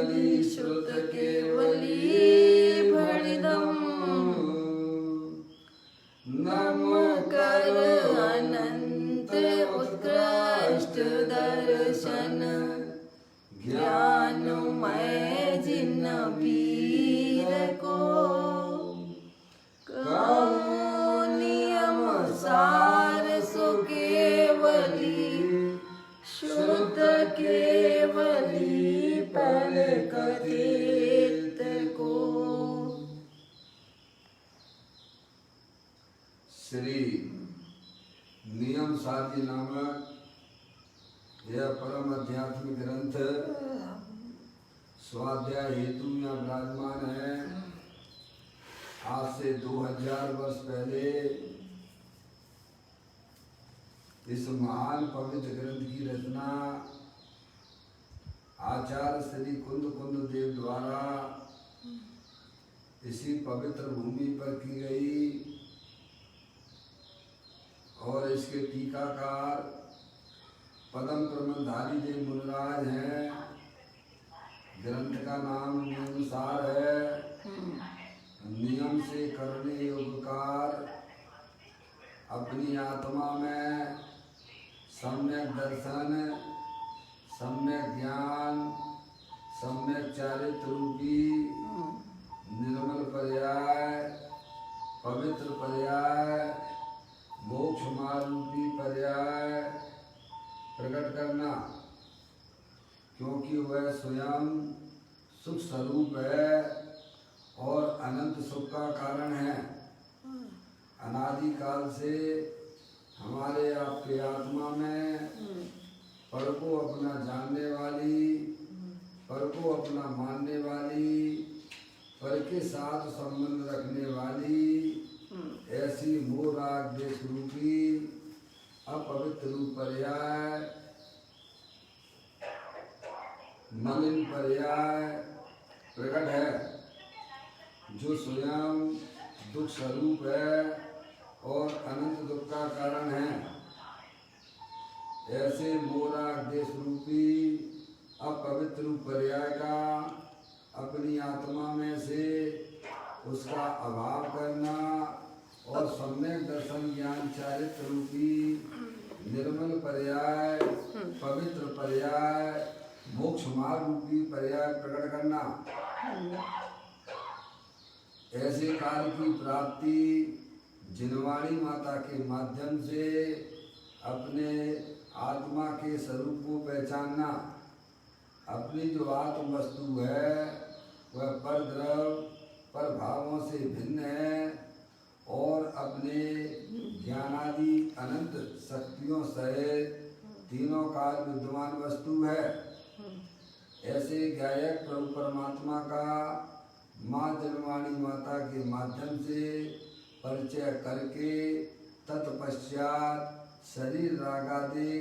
केवली श्रुत केवली फणिदम नम कर अनंत उत्कृष्ट दर्शन ज्ञानमय जिन पीर को कहूँ नियम सार सो केवली श्रुत केवली पर कथित को। श्री नियम सारजी नामक यह परम आध्यात्मिक ग्रंथ स्वाध्याय हेतु यहाँ विराजमान है। आज से 2000 वर्ष पहले इस महान पवित्र ग्रंथ की रचना आचार्य श्री कुंद कुंद देव द्वारा इसी पवित्र भूमि पर की गई और इसके टीकाकार पदम प्रमंधारी देव मुनिराज हैं। ग्रंथ का नाम नियमसार है। नियम से करने योगकार अपनी आत्मा में सम्यक दर्शन सम्यक ज्ञान सम्यक चारित्र रूपी निर्मल पर्याय पवित्र पर्याय मोक्ष मार्ग रूपी पर्याय प्रकट करना, क्योंकि वह स्वयं सुख स्वरूप है और अनंत सुख का कारण है। अनादि काल से हमारे आपके आत्मा में पर को अपना जानने वाली पर को अपना मानने वाली पर के साथ संबंध रखने वाली ऐसी मोह राग देश रूपी अपवित्र रूप पर्याय मलिन पर्याय प्रकट है, जो स्वयं दुख स्वरूप है और अनंत दुख का कारण है। ऐसे मोरा देश रूपी अपवित्र रूप पर्याय का अपनी आत्मा में से उसका अभाव करना और सम्यक दर्शन ज्ञान चारित्र रूपी निर्मल पर्याय पवित्र पर्याय मोक्ष मार्ग रूपी पर्याय प्रकट करना, ऐसे काल की प्राप्ति जिनवाणी माता के माध्यम से अपने आत्मा के स्वरूप को पहचानना। अपनी जो आत्म वस्तु है वह पर द्रव पर भावों से भिन्न है और अपने ज्ञानादि अनंत शक्तियों सहित तीनों काल विद्यमान वस्तु है। ऐसे गायक प्रभु परमात्मा का माँ जन्मवाणी माता के माध्यम से परिचय करके तत्पश्चात शरीर रागादि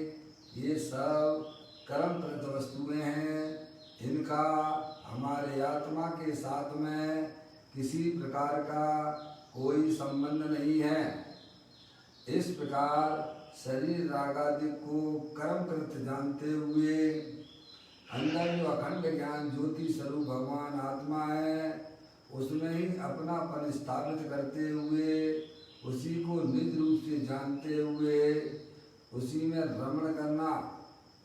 ये सब कर्मप्रद वस्तुएं हैं। इनका हमारे आत्मा के साथ में किसी प्रकार का कोई संबंध नहीं है। इस प्रकार शरीर रागादि को कर्मकृत जानते हुए अंदर जो अखंड ज्ञान ज्योति स्वरूप भगवान आत्मा है उसमें ही अपनापन स्थापित करते हुए उसी को निज रूप से जानते हुए उसी में रमण करना,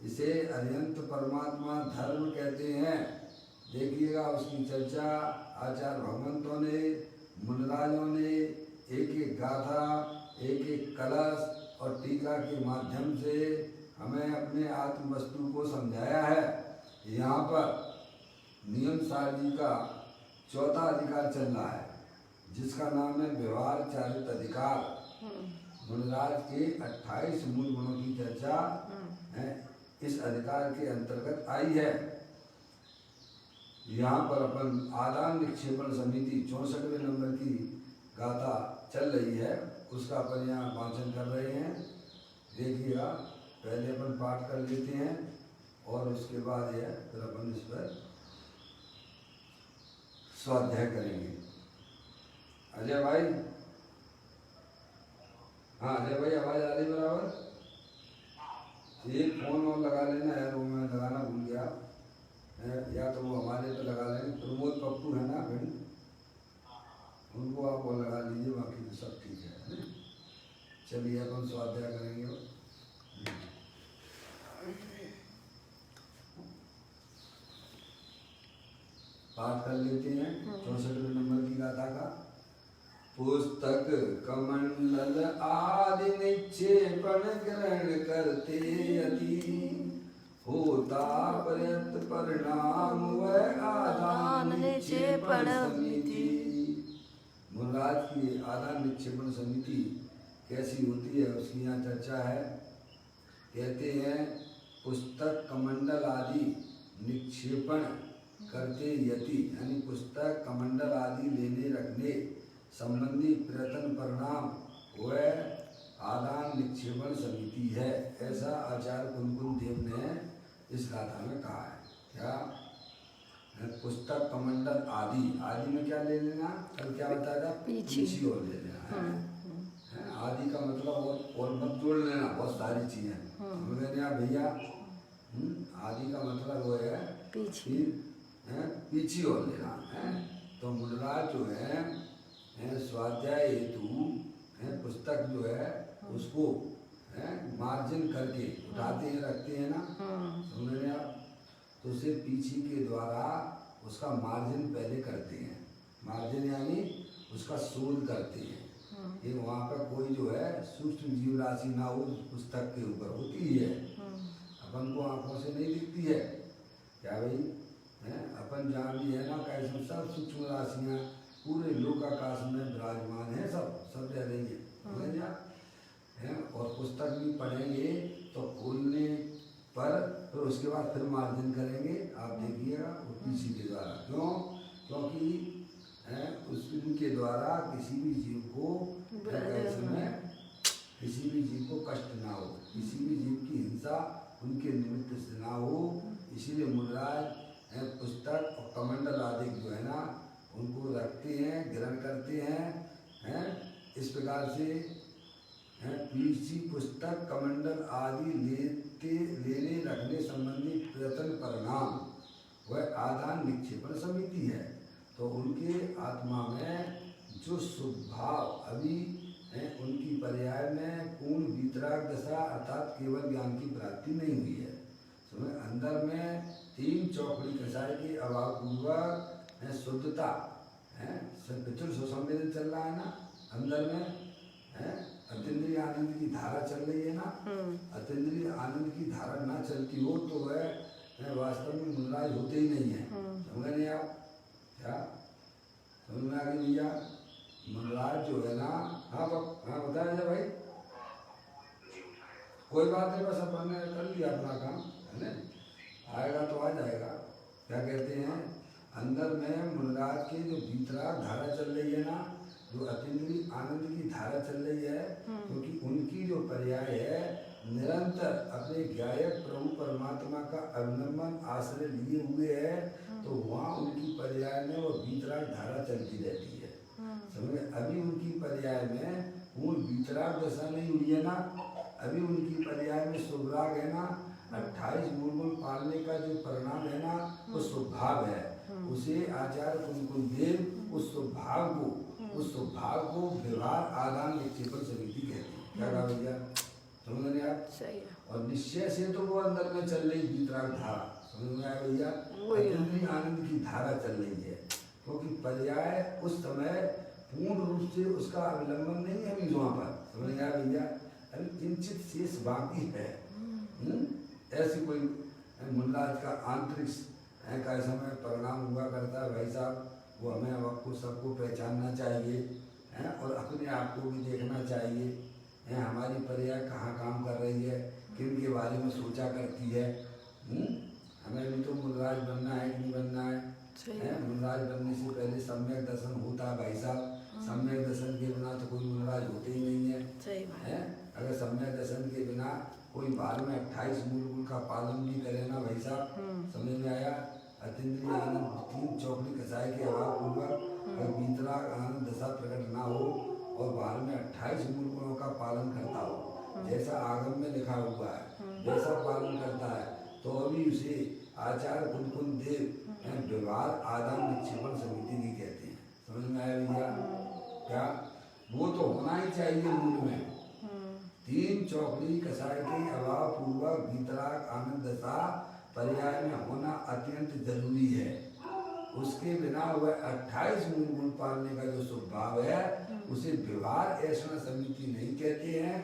इसे अरिहंत परमात्मा धर्म कहते हैं। देखिएगा उसकी चर्चा आचार्य भगवंतों ने मुनिराजों ने एक एक गाथा एक एक कलश और टीका के माध्यम से हमें अपने आत्म वस्तु को समझाया है। यहाँ पर नियम सार जी का चौथा अधिकार चल रहा है जिसका नाम है व्यवहार चारित अधिकार। मुनिराज के 28 मूल गुणों की चर्चा है इस अधिकार के अंतर्गत आई है। यहाँ पर अपन आदान निक्षेपण समिति 64वें नंबर की गाथा चल रही है, उसका अपन यहाँ वाचन कर रहे हैं। देखिएगा, पहले अपन पाठ कर लेते हैं और उसके बाद यह फिर अपन इस पर स्वाध्याय करेंगे। अजय भाई, हाँ अजय भाई आवाज आ रही बराबर? एक फोन और लगा लेना यार, वो मैं लगाना भूल गया, या तो वो हमारे प्रमोद पप्पू है ना फिर उनको आप वो लगा लीजिए, बाकी तो सब ठीक है। चलिए अपन स्वाध्याय करेंगे। पाठ कर लेते हैं 64वें नंबर की गाथा का। पुस्तक कमंडल आदि निक्षेपण ग्रहण करते यदि होता पर्यंत परिणाम वह आदान निक्षेपण समिति। मुराद की आदान निक्षेपण समिति कैसी होती है उसकी यहाँ चर्चा है। कहते हैं पुस्तक कमंडल आदि निक्षेपण करते यति, यानी पुस्तक कमंडल आदि लेने रखने संबंधी प्रयत्न परिणाम वह आदान निक्षेपण समिति है, ऐसा आचार्य कुंकुम देव ने इस गाथा में कहा है। क्या पुस्तक कमंडल आदि, आदि में क्या ले लेना, कल क्या बताया था, पीछी और ले लेना है। आदि का मतलब और मत जोड़ लेना, बहुत सारी चीजें समझ गए भैया। आदि का मतलब वो है पीछी और लेना है। तो मुंडराज जो है स्वाध्याय हेतु पुस्तक जो है उसको मार्जिन करके उठाते हैं, रखते हैं ना, समझ रहे आप। तो उसे पीछी के द्वारा उसका मार्जिन पहले करते हैं। मार्जिन यानी उसका शोध करते हैं कि वहाँ पर कोई जो है सूक्ष्म जीव राशि ना हो, पुस्तक के ऊपर होती ही है, अपन को आंखों से नहीं दिखती है। क्या भाई अपन जहाँ भी है ना, कैसे सब सूक्ष्म राशियाँ पूरे लोकाकाश में विराजमान है, सब रह रही है। और पुस्तक भी पढ़ेंगे तो खोलने पर फिर उसके बाद फिर मार्जिन करेंगे, आप देखिएगा पीछी के द्वारा। क्यों? क्योंकि उनके द्वारा किसी भी जीव को किसी भी जीव को कष्ट ना हो, किसी भी जीव की हिंसा उनके निमित्त से ना हो। इसीलिए मुंडराज पुस्तक और कमंडल आदि जो है ना उनको रखते हैं, ग्रहण करते हैं। इस प्रकार से पीछी पुस्तक कमंडल आदि लेने रखने संबंधी प्रयत्न परिणाम वह आदान निक्षेपण समिति है। तो उनके आत्मा में जो स्वभाव अभी उनकी पर्याय में पूर्ण वितराग दशा अर्थात केवल ज्ञान की प्राप्ति नहीं हुई है। समझ, अंदर में 3 चौकड़ी कसाय के अभाव पूर्वक शुद्धता पितृ सुसंवेदन चल रहा है ना, अंदर में अतीन्द्रिय आनंद की धारा चल रही है ना। अतीन्द्रिय आनंद की धारा ना चलती हो तो वह वास्तव में मुंडराज होते ही नहीं है। समझ नहीं आप? क्या समझ में आ गई भैया? मुंडराज जो है ना, हाँ बताया भाई, कोई बात नहीं, बस अपन ने कर लिया अपना काम है ना, आएगा तो आ जाएगा। क्या कहते हैं, अंदर में मुंडराज के जो भीतराग धारा चल रही है ना, जो अतीन्द्रिय आनंद की धारा चल रही है, क्योंकि उनकी जो पर्याय है निरंतर अपने ज्ञायक प्रभु परमात्मा का अवलंबन आश्रय लिए हुए है, तो वहाँ उनकी पर्याय में वो भीतराग धारा चलती रहती है। समझे? अभी उनकी पर्याय में पूर्ण भीतराग दशा नहीं हुई है ना, अभी उनकी पर्याय में शुभराग है ना, 28 मूल पालने का जो परिणाम है ना वो स्वभाव है। उसे आचार्य कुंकुम देव उस स्वभाव को व्यवहार आदान निक्षेपण समिति कहते हैं। क्या कहा भैया? समझ रहे आप? सही है। और निश्चय से तो वो अंदर में चल रही भीतराग धारा, समझ में आया भैया? अतीन्द्रिय आनंद की धारा चल रही है, क्योंकि पर्याय उस समय पूर्ण रूप से उसका अवलंबन नहीं है अभी वहाँ पर। समझ में आया भैया? अभी किंचित शेष बाकी है। ऐसी कोई मुंडराज का आंतरिक का समय परिणाम हुआ करता है भाई साहब, वो हमें आपको सबको पहचानना चाहिए और अपने आप को भी देखना चाहिए। हमारी पर्याय कहाँ काम कर रही है, किन के बारे में सोचा करती है। हमें भी तो मुंडराज बनना है कि नहीं बनना है? मुंडराज बनने से पहले सम्यक दर्शन होता है भाई साहब। सम्यक दर्शन के बिना तो कोई मुंडराज होते ही नहीं है। अगर सम्यक दर्शन के बिना कोई बाल में 28 मूल का पालन भी करे ना भाई साहब, समझ में आया? अतीन्द्रिय आनंद 3 चौकड़ी कसाई के अभाव पूर्वक और भीतराग आनंद दशा प्रकट ना हो और बाल में 28 मूल गुणों का पालन करता हो, जैसा आगम में लिखा हुआ है वैसा पालन करता है, तो अभी उसे आचार्य कुंकुम देव व्यवहार आदान निक्षेपण समिति नहीं कहते हैं। समझ में आया भैया? क्या वो तो होना ही चाहिए मूल में। तीन चौकड़ी कसाय के अभाव पूर्वक भीतराग आनंद दशा पर्याय में होना अत्यंत जरूरी है। उसके बिना वह 28 मूल गुण पालने का जो स्वभाव है उसे व्यवहार ऐसा समिति नहीं कहते हैं।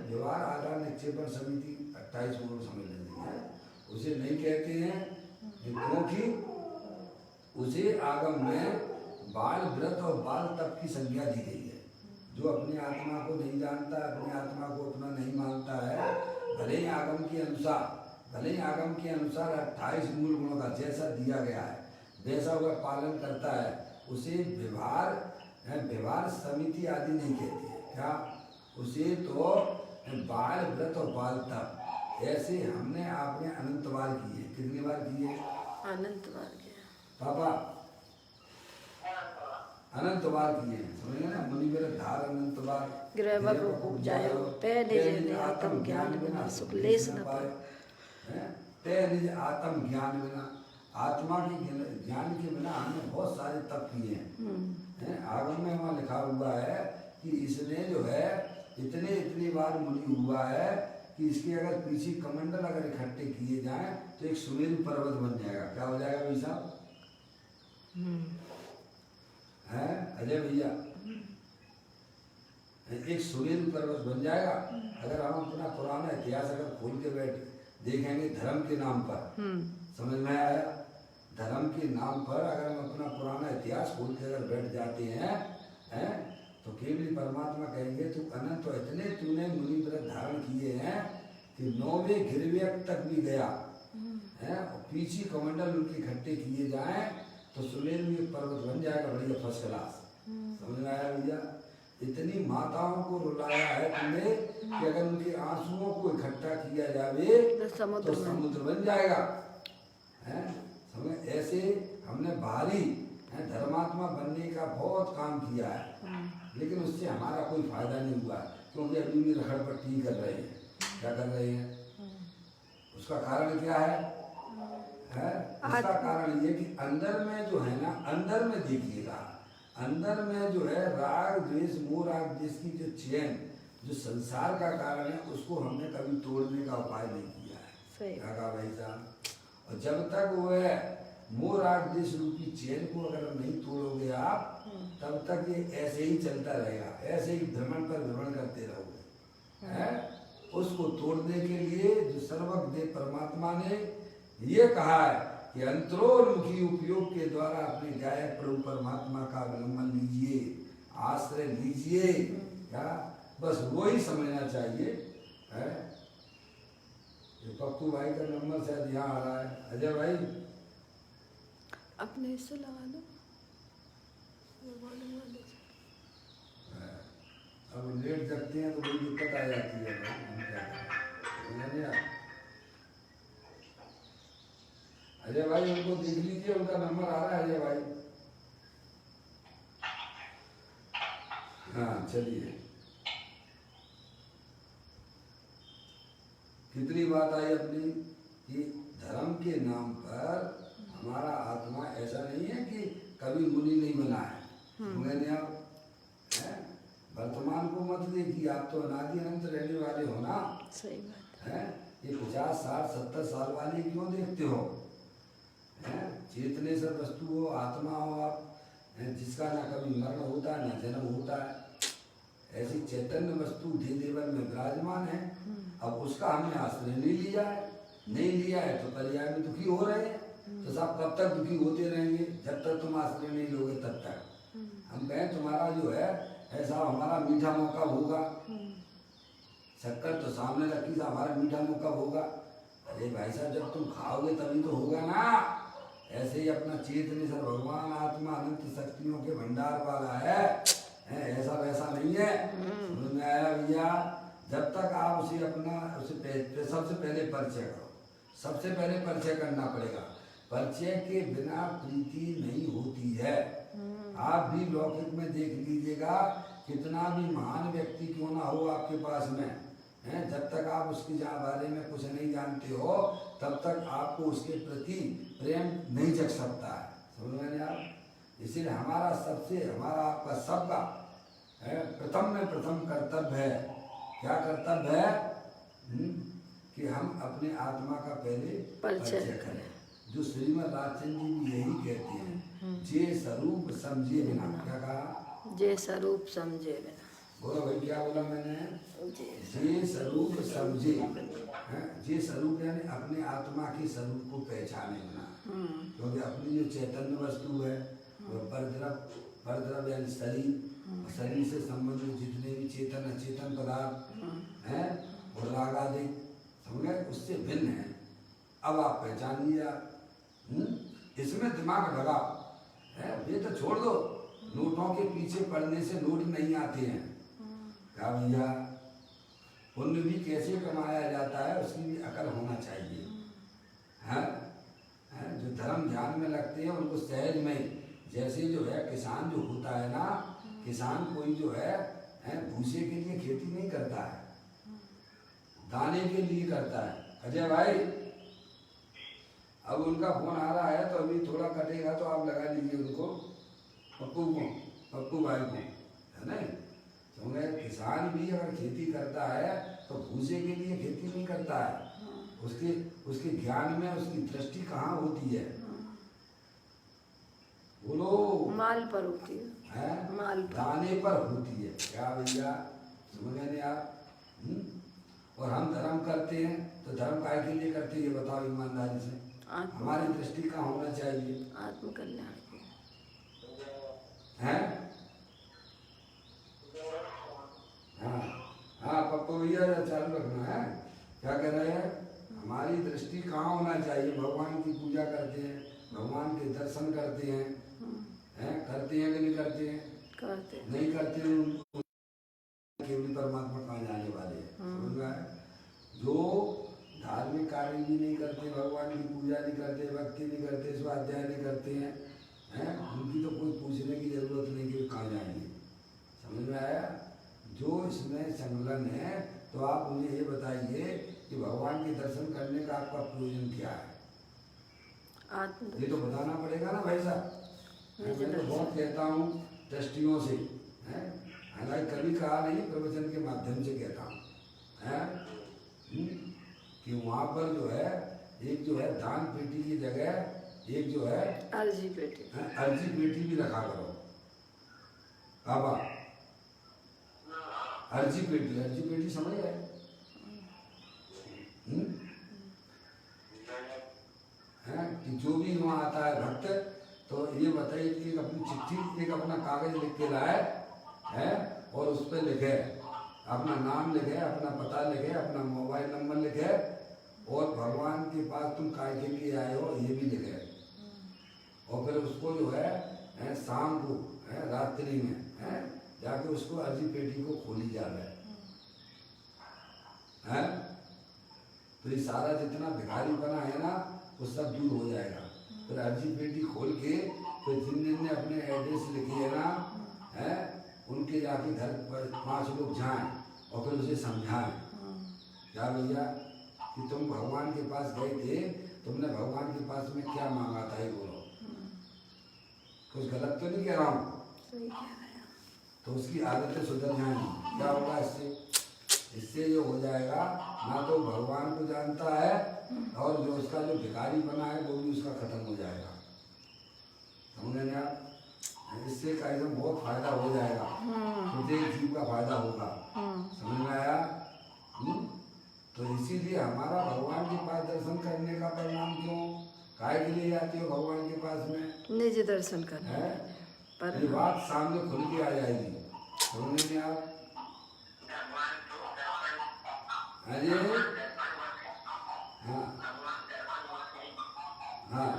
व्यवहार आदान निक्षेपण समिति 28 मूल समझ लेते हैं, उसे नहीं कहते हैं, क्योंकि उसे आगम में बाल व्रत और बाल तप की संज्ञा दी गई है। जो अपनी आत्मा को नहीं जानता, अपनी आत्मा को अपना नहीं मानता है, भले ही आगम के अनुसार 28 मूल गुणों का जैसा दिया गया है वैसा वह पालन करता है, उसे व्यवहार समिति आदि नहीं कहती है। क्या उसे तो बाल व्रत और बाल तप ऐसे हमने आपने अनंत बार किए। कितनी बार किए? अनंत बार किया पापा, अनंत बार किए। समझे ना? मुनिवर धार अनंत बार ग्रह उपजायो ते निज आत्म ज्ञान बिना सुख लेस न पाए। ते निज आत्म ज्ञान बिना, आत्मा के ज्ञान के बिना हमने बहुत सारे तप किए हैं। आगम में वहाँ लिखा हुआ है कि इसने जो है इतनी बार मुनि हुआ है कि इसके अगर पीछे कमंडल अगर इकट्ठे किए जाएं तो एक सुमेरु पर्वत बन जाएगा। क्या हो जाएगा भाई साहब? है अजय भैया, एक सुमेरु पर्वत बन जाएगा। अगर हम अपना पुराना इतिहास अगर खोल के बैठ देखेंगे धर्म के नाम पर, समझ में आया? धर्म के नाम पर अगर हम अपना पुराना इतिहास खोल के अगर बैठ जाते हैं तो केवल परमात्मा कहेंगे तू अनंत तो इतने तूने मुनि व्रत धारण किए हैं कि 9वें गिरवेक तक भी गया है। और पीछे कमंडल उनके इकट्ठे किए जाएं तो सुमेरु एक पर्वत बन जाएगा, बढ़िया फर्स्ट क्लास। समझ में आया भैया? इतनी माताओं को रुलाया है तुमने कि अगर उनके आंसुओं को इकट्ठा किया जावे तो समुद्र बन जाएगा। है समझ? ऐसे हमने भारी धर्मात्मा बनने का बहुत काम किया है, लेकिन उससे हमारा कोई फायदा नहीं हुआ, क्योंकि अभी भी रखड़पट्टी कर रहे हैं। क्या कर रहे हैं? उसका कारण क्या है? उसका कारण ये कि अंदर में जो है ना, अंदर में देखिएगा, अंदर में जो है राग द्वेष मोह राग द्वेष की जो चैन जो संसार का कारण है उसको हमने कभी तोड़ने का उपाय नहीं किया है। क्या कहा भाई साहब? और जब तक वो है मोह राग द्वेष रूपी चैन को अगर नहीं तोड़ोगे आप, तब तक ये ऐसे ही चलता रहेगा, ऐसे ही भ्रमण पर भ्रमण करते रहोगे। है उसको तोड़ने के लिए जो सर्वज्ञ परमात्मा ने ये कहा है कि अंतरोन्मुखी उपयोग के द्वारा अपने गायक प्रभु परमात्मा का अवलंबन लीजिए, आश्रय लीजिए। क्या बस वो ही समझना चाहिए। है पप्पू भाई का नंबर शायद यहाँ आ रहा है। अजय भाई अपने से लगा दो। अब लेट जगते हैं तो बड़ी दिक्कत आ जाती है भाई, हम क्या करें? अजय भाई उनको देख लीजिए, उनका नंबर आ रहा है। अजय भाई हाँ चलिए, कितनी बात आई अपनी कि धर्म के नाम पर हमारा आत्मा ऐसा नहीं है कि कभी मुनि नहीं बना है। मैंने आप वर्तमान को मत देखिए, आप तो अनादि अनंत रहने वाले हो ना। सही बात है। ये 50, 60, 70 साल वाले क्यों देखते हो? चेतने से वस्तु हो, आत्मा हो आप, जिसका ना कभी मरण होता है ना जन्म होता है, ऐसी चैतन्य वस्तु देवर में विराजमान है। अब उसका हमने आश्रय नहीं लिया है, नहीं लिया है तो पर्याय में दुखी हो रहे हैं। तो साहब कब तक दुखी होते रहेंगे? जब तक तुम आश्रय नहीं लोगे तब तक। हम कहें तुम्हारा जो है ऐसा हमारा मीठा मौका होगा, शक्कर तो सामने रखी था, हमारा मीठा मौका होगा। अरे भाई साहब जब तुम खाओगे तभी तो होगा ना। ऐसे ही अपना चेतन सर भगवान आत्मा अनंत शक्तियों के भंडार वाला है, ऐसा वैसा नहीं है। समझ में आया भैया? जब तक आप उसे अपना सबसे पहले परिचय करो, सबसे पहले परिचय करना पड़ेगा। परिचय के बिना प्रीति नहीं होती है। आप भी लौकिक में देख लीजिएगा, कितना भी महान व्यक्ति क्यों ना हो आपके पास में, जब तक आप उसके बारे में कुछ नहीं जानते हो तब तक आपको उसके प्रति प्रेम नहीं जग सकता है। समझ में नहीं आप? इसीलिए हमारा आपका सबका प्रथम में प्रथम कर्तव्य है। क्या कर्तव्य है? कि हम अपने आत्मा का पहले परिचय करें। जो श्रीमद् राजचंद्र जी भी यही कहते हैं, जे स्वरूप समझे बिना। क्या कहा? जे स्वरूप समझे बिना। बोलो भाई, क्या बोला मैंने? जे स्वरूप समझे। जे स्वरूप यानी अपने आत्मा के स्वरूप को पहचाने बिना। क्योंकि अपनी जो चैतन्य वस्तु है वह परद्रव्य यानी शरीर से संबंधित जितने भी चेतन अचेतन पदार्थ हैं और राग आदि समझ गए, उससे भिन्न है। अब आप पहचान लिया। इसमें दिमाग लगा है, ये तो छोड़ दो। नोटों के पीछे पड़ने से नोट नहीं आते हैं। क्या भैया, पुण्य भी कैसे कमाया जाता है उसकी भी अकल होना चाहिए। है जो धर्म ध्यान में लगते हैं उनको सहज में, जैसे जो है किसान जो होता है ना, किसान कोई जो है भूसे के लिए खेती नहीं करता है, दाने के लिए करता है। अजय भाई, अब उनका फोन आ रहा है तो अभी थोड़ा कटेगा तो आप लगा लीजिए उनको, पप्पू भाई को, है नहीं? समझे? किसान भी अगर खेती करता है तो भूसे के लिए खेती नहीं करता है। उसके ज्ञान में उसकी दृष्टि कहाँ होती है? बोलो। माल पर होती है, माल पर, दाने पर होती है। क्या भैया, समझ नहीं आप? और हम धर्म करते हैं तो धर्म काय के लिए करते हैं ये बताओ ईमानदारी से? हमारी दृष्टि कहाँ होना चाहिए? आत्मकल्याण है। हाँ पप्पू भैया चालू रखना है। क्या कह रहे हैं? हमारी दृष्टि कहाँ होना चाहिए? भगवान की पूजा करते हैं, भगवान के दर्शन करते हैं, करते हैं कि नहीं करते हैं? करते नहीं करते हैं, केवल परमात्मा कहाँ जाने वाले हैं? समझ रहा है? जो धार्मिक कार्य भी नहीं करते, भगवान की पूजा नहीं करते, भक्ति नहीं करते, स्वाध्याय नहीं करते हैं, उनकी तो कोई पूछने की जरूरत नहीं कि कहाँ जाएंगे। समझ में आया? जो इसमें संलग्न है तो आप मुझे ये बताइए कि भगवान के दर्शन करने का आपका प्रयोजन क्या है? ये तो बताना पड़ेगा ना भाई साहब। मैं तो बहुत कहता हूँ दृष्टियों से, हालांकि कभी कहा नहीं, प्रवचन के माध्यम से कहता हूँ कि वहाँ पर जो है एक जो है दान पेटी की जगह एक जो है अर्जी पेटी भी रखा करो। बाबा अर्जी पेटी समझ गए? कि जो भी वहाँ आता है भक्त तो ये बताइए कि एक अपनी चिट्ठी, एक अपना कागज लिख के लाए है और उस पर लिखे अपना नाम, लिखे अपना पता, लिखे अपना मोबाइल नंबर, लिखे और भगवान के पास तुम काय के लिए आए हो ये भी लिखे। और फिर उसको जो है शाम को रात्रि में जाके उसको अर्जी पेटी को खोली जावे है। तो ये सारा जितना भिखारी बना है ना वो सब दूर हो जाएगा। फिर अर्जी पेटी खोल के फिर जिन ने अपने एड्रेस लिखी है ना उनके जाके घर पर 5 लोग जाएं और फिर उसे समझाएं। क्या भैया कि तुम भगवान के पास गए थे, तुमने भगवान के पास में क्या मांगा था ये बोलो। कुछ गलत तो नहीं कह रहा हूँ? तो उसकी आदतें सुधर जाएंगी। क्या होगा इससे जो हो जाएगा ना तो भगवान को जानता है और जो उसका जो भिखारी बना है वो भी उसका खत्म हो जाएगा। समझे ना? इससे का एकदम बहुत फायदा हो जाएगा, प्रत्येक जीव का फायदा होगा। समझ में आया? तो इसीलिए हमारा भगवान के पास दर्शन करने का परिणाम क्यों? काय के लिए आते हो भगवान के पास में? निज दर्शन करना है। ये बात सामने खुल के आ जाएगी। समझ में आप? अरे हाँ हाँ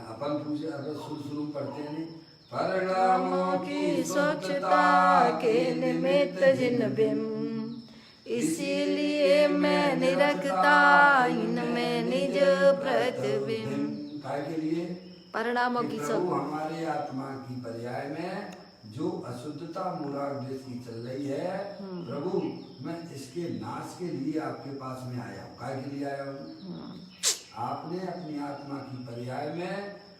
अपन पूछे अगर शुरू पढ़ते हैं परिणामों की स्वच्छता के निमित्त जिन बिंब, इसीलिए मैं निरखता इनमें निज प्रतिबिंब। काय के लिए? परिणामों की सब हमारे आत्मा की पर्याय में जो अशुद्धता मूलाग देश की चल रही है, प्रभु मैं इसके नाश के लिए आपके पास में आया हूँ। काय के लिए आया हूँ? आपने अपनी आत्मा की पर्याय में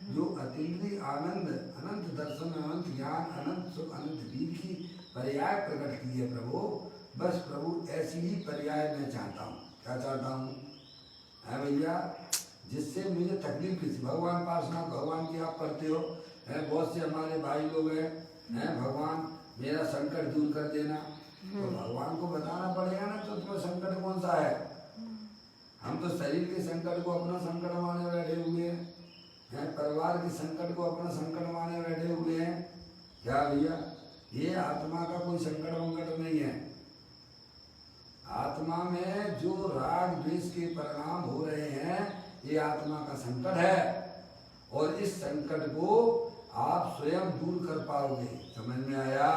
जो अतीन्द्रिय आनंद, अनंत दर्शन, अनंत ज्ञान, अनंत सुख, अनंत वीर की पर्याय प्रकट की है प्रभु। बस प्रभु ऐसी ही पर्याय मैं चाहता हूँ। क्या चाहता हूँ? है भैया, जिससे मुझे तकलीफ किसी, भगवान पार्षनाथ भगवान की आप पढ़ते हो, है बहुत से हमारे भाई लोग हैं, भगवान मेरा संकट दूर कर देना, तो भगवान को बताना पड़ेगा ना, तो तुम्हें संकट कौन सा है? हम तो शरीर के संकट को अपना संकट माने बैठे हुए हैं, परिवार के संकट को अपना संकट माने बैठे हुए हैं। क्या भैया, ये आत्मा का कोई संकट वंकट नहीं है। आत्मा में जो राग द्वेष के परिणाम हो रहे हैं, ये आत्मा का संकट है, और इस संकट को आप स्वयं दूर कर पाओगे। समझ में आया?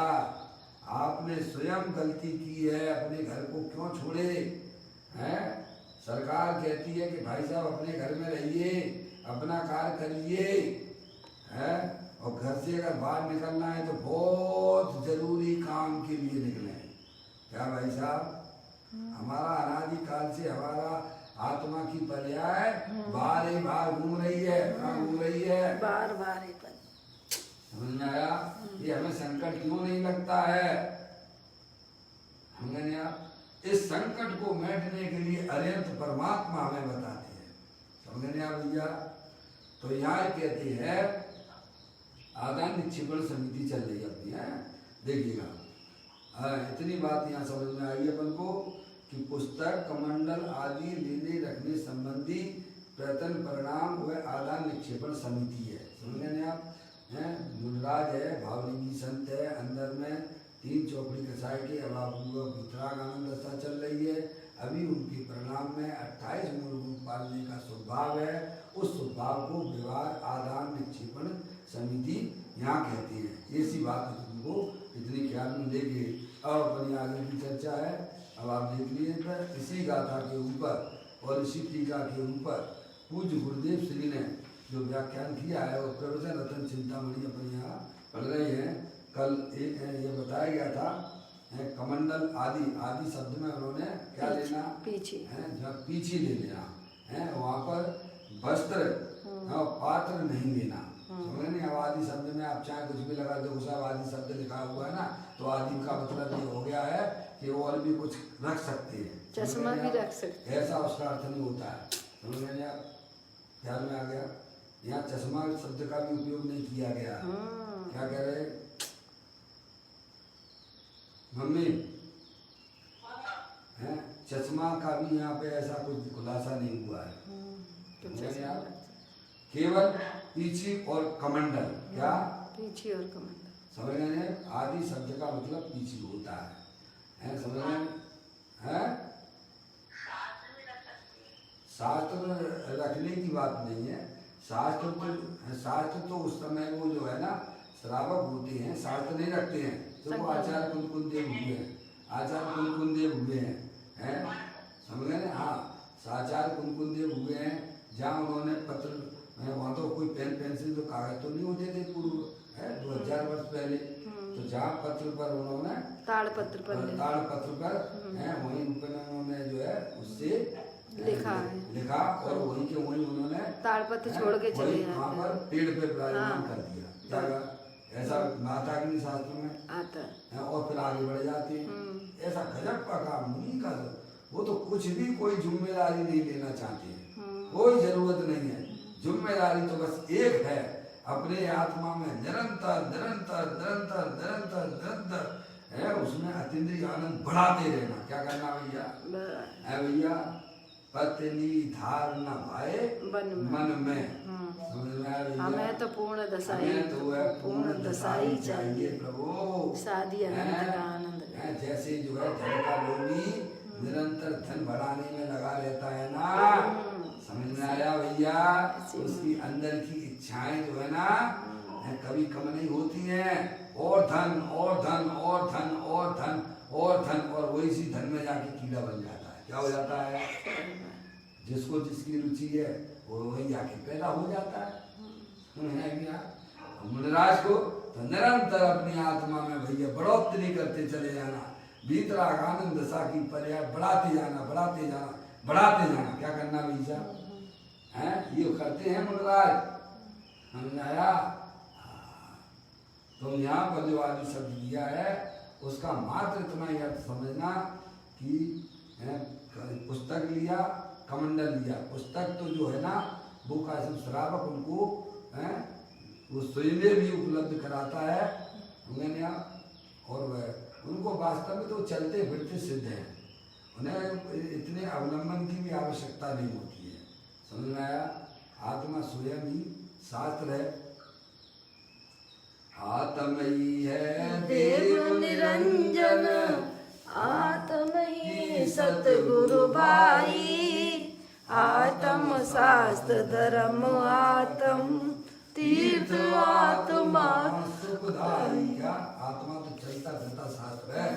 आपने स्वयं गलती की है, अपने घर को क्यों छोड़े हैं? सरकार कहती है कि भाई साहब अपने घर में रहिए, अपना कार्य करिए, है, और घर से अगर बाहर निकलना है तो बहुत जरूरी काम के लिए निकलें। क्या भाई साहब, हमारा अनादि काल से हमारा आत्मा की पर्याय बार ही बार घूम रही है। कहाँ घूम रही है? बार बार ही पर। समझ में आया? ये हमें संकट क्यों नहीं लगता है? समझ आप? इस संकट को मिटने के लिए अरिहंत परमात्मा हमें बताते हैं। समझ आप भैया? तो यहाँ कहते हैं आदान निक्षेपण समिति चल रही है अपनी, है, देखिएगा। इतनी बात यहाँ समझ में आई अपन को कि पुस्तक, कमंडल आदि लेने रखने संबंधी प्रयत्न परिणाम वह आदान निक्षेपण समिति है। समझ रहे आप? मुनराज है, भावलिंगी संत है, अंदर में 3 चौकड़ी कसाई के अभाव आनंद दशा चल रही है। अभी उनके परिणाम में 28 मूल रूप पालने का स्वभाव है। उस स्वभाव को व्यवहार आदान निक्षेपण समिति यहाँ कहते हैं। ऐसी बात तुमको इतनी ख्याल में लेके अब अपनी आगे की चर्चा है। अब आप देख लीजिए, इसी गाथा के ऊपर और इसी टीका के ऊपर पूज्य गुरुदेव श्री ने जो व्याख्यान किया है वो प्रवचन रतन चिंतामणि अपन यहाँ पढ़ रहे हैं। कल ये बताया गया था कमंडल आदि, आदि शब्द में उन्होंने क्या लेना? पीछी है, जब पीछी ले लेना है, वहाँ पर वस्त्र और पात्र नहीं लेना। समझ नहीं? अब आदि शब्द में आप चाहे कुछ भी लगा दो, साहब आदि शब्द लिखा हुआ है ना, तो आदि का मतलब ये हो गया है कि वो और भी कुछ रख सकते हैं, चश्मा भी रख सकते हैं, ऐसा उसका अर्थ नहीं होता है। समझ रहे आप? ध्यान में आ गया? यहाँ चश्मा शब्द का भी उपयोग नहीं किया गया। क्या कह रहे मम्मी? है, चश्मा का भी यहाँ पे ऐसा कुछ खुलासा नहीं हुआ है। केवल पीछी और कमंडल। क्या? पीछी और कमंडल। समझ रहे हैं? आदि शब्द का मतलब पीछी होता है, समझ रहे हैं? शास्त्र रखने की बात नहीं है। शास्त्र तो उस समय वो जो है ना श्रावक होते हैं, शास्त्र नहीं रखते हैं। तो वो आचार्य कुंकुन देव हुए हैं, आचार्य कुंकुन देव हुए हैं, समझ गए ना? हाँ, आचार्य कुंकुन देव हुए हैं, जहाँ उन्होंने पत्र, वहाँ तो कोई पेन पेंसिल तो कागज तो नहीं होते थे पूर्व, है 2000 वर्ष पहले। तो जहाँ पत्र पर उन्होंने ताड़पत्र पर है, वहीं उन्होंने जो है उससे लिखा और वहीं के वहीं उन्होंने ताड़पत्र छोड़ के चले वहाँ पर पेड़ पे विराजमान कर दिया। क्या ऐसा माताग्नि शास्त्र में आता है, और फिर आगे बढ़ जाते हैं। ऐसा गजब का काम मुनि का, वो तो कुछ भी कोई जिम्मेदारी नहीं लेना चाहते हैं, कोई जरूरत नहीं है। जिम्मेदारी तो बस एक है, अपने आत्मा में निरंतर निरंतर निरंतर निरंतर निरंतर है, उसमें अतीन्द्रिय आनंद बढ़ाते रहना। क्या करना भैया? है भैया, पत्नी धार न भाए मन में। हमें तो पूर्ण दशाई, तो पूर्ण दशाई चाहिए प्रभु, शादी आनंद। जैसे जो है धन का लोभी निरंतर धन बढ़ाने में लगा रहता है ना, समझ में आया भैया? उसकी अंदर की इच्छाएं जो है ना कभी कम नहीं होती हैं, और धन और धन और धन और धन और धन, और वही सी धन में जाके कीड़ा बन जाता है। क्या हो जाता है? जिसको जिसकी रुचि है वो वही आके पैदा हो जाता है। मुनराज को तो निरंतर अपनी आत्मा में भैया बढ़ोतरी करते चले जाना, भीतराग आनंद दशा की पर्याय बढ़ाते जाना, बढ़ाते जाना, बढ़ाते जाना। क्या करना भैया है, ये करते हैं मुनराज, समझ आया। तो यहाँ पर जो आदि शब्द दिया है उसका मात्र इतना ही अर्थ समझना कि पुस्तक लिया, कमंडल लिया। पुस्तक तो जो है ना वो कासिम श्रावक उनको वो स्वयं भी उपलब्ध कराता है मैंने, और वह उनको वास्तव में तो चलते फिरते सिद्ध हैं, उन्हें इतने अवलंबन की भी आवश्यकता नहीं होती है। समझ में आया। आत्मा स्वयं ही शास्त्र है, आत्मयी है देव निरंजन, आत्मयी सतगुरु भाई, आत्म शास्त्र धर्म आत्म तीर्थ आत्मा सुखदाई। क्या आत्मा तो चलता फिरता शास्त्र है,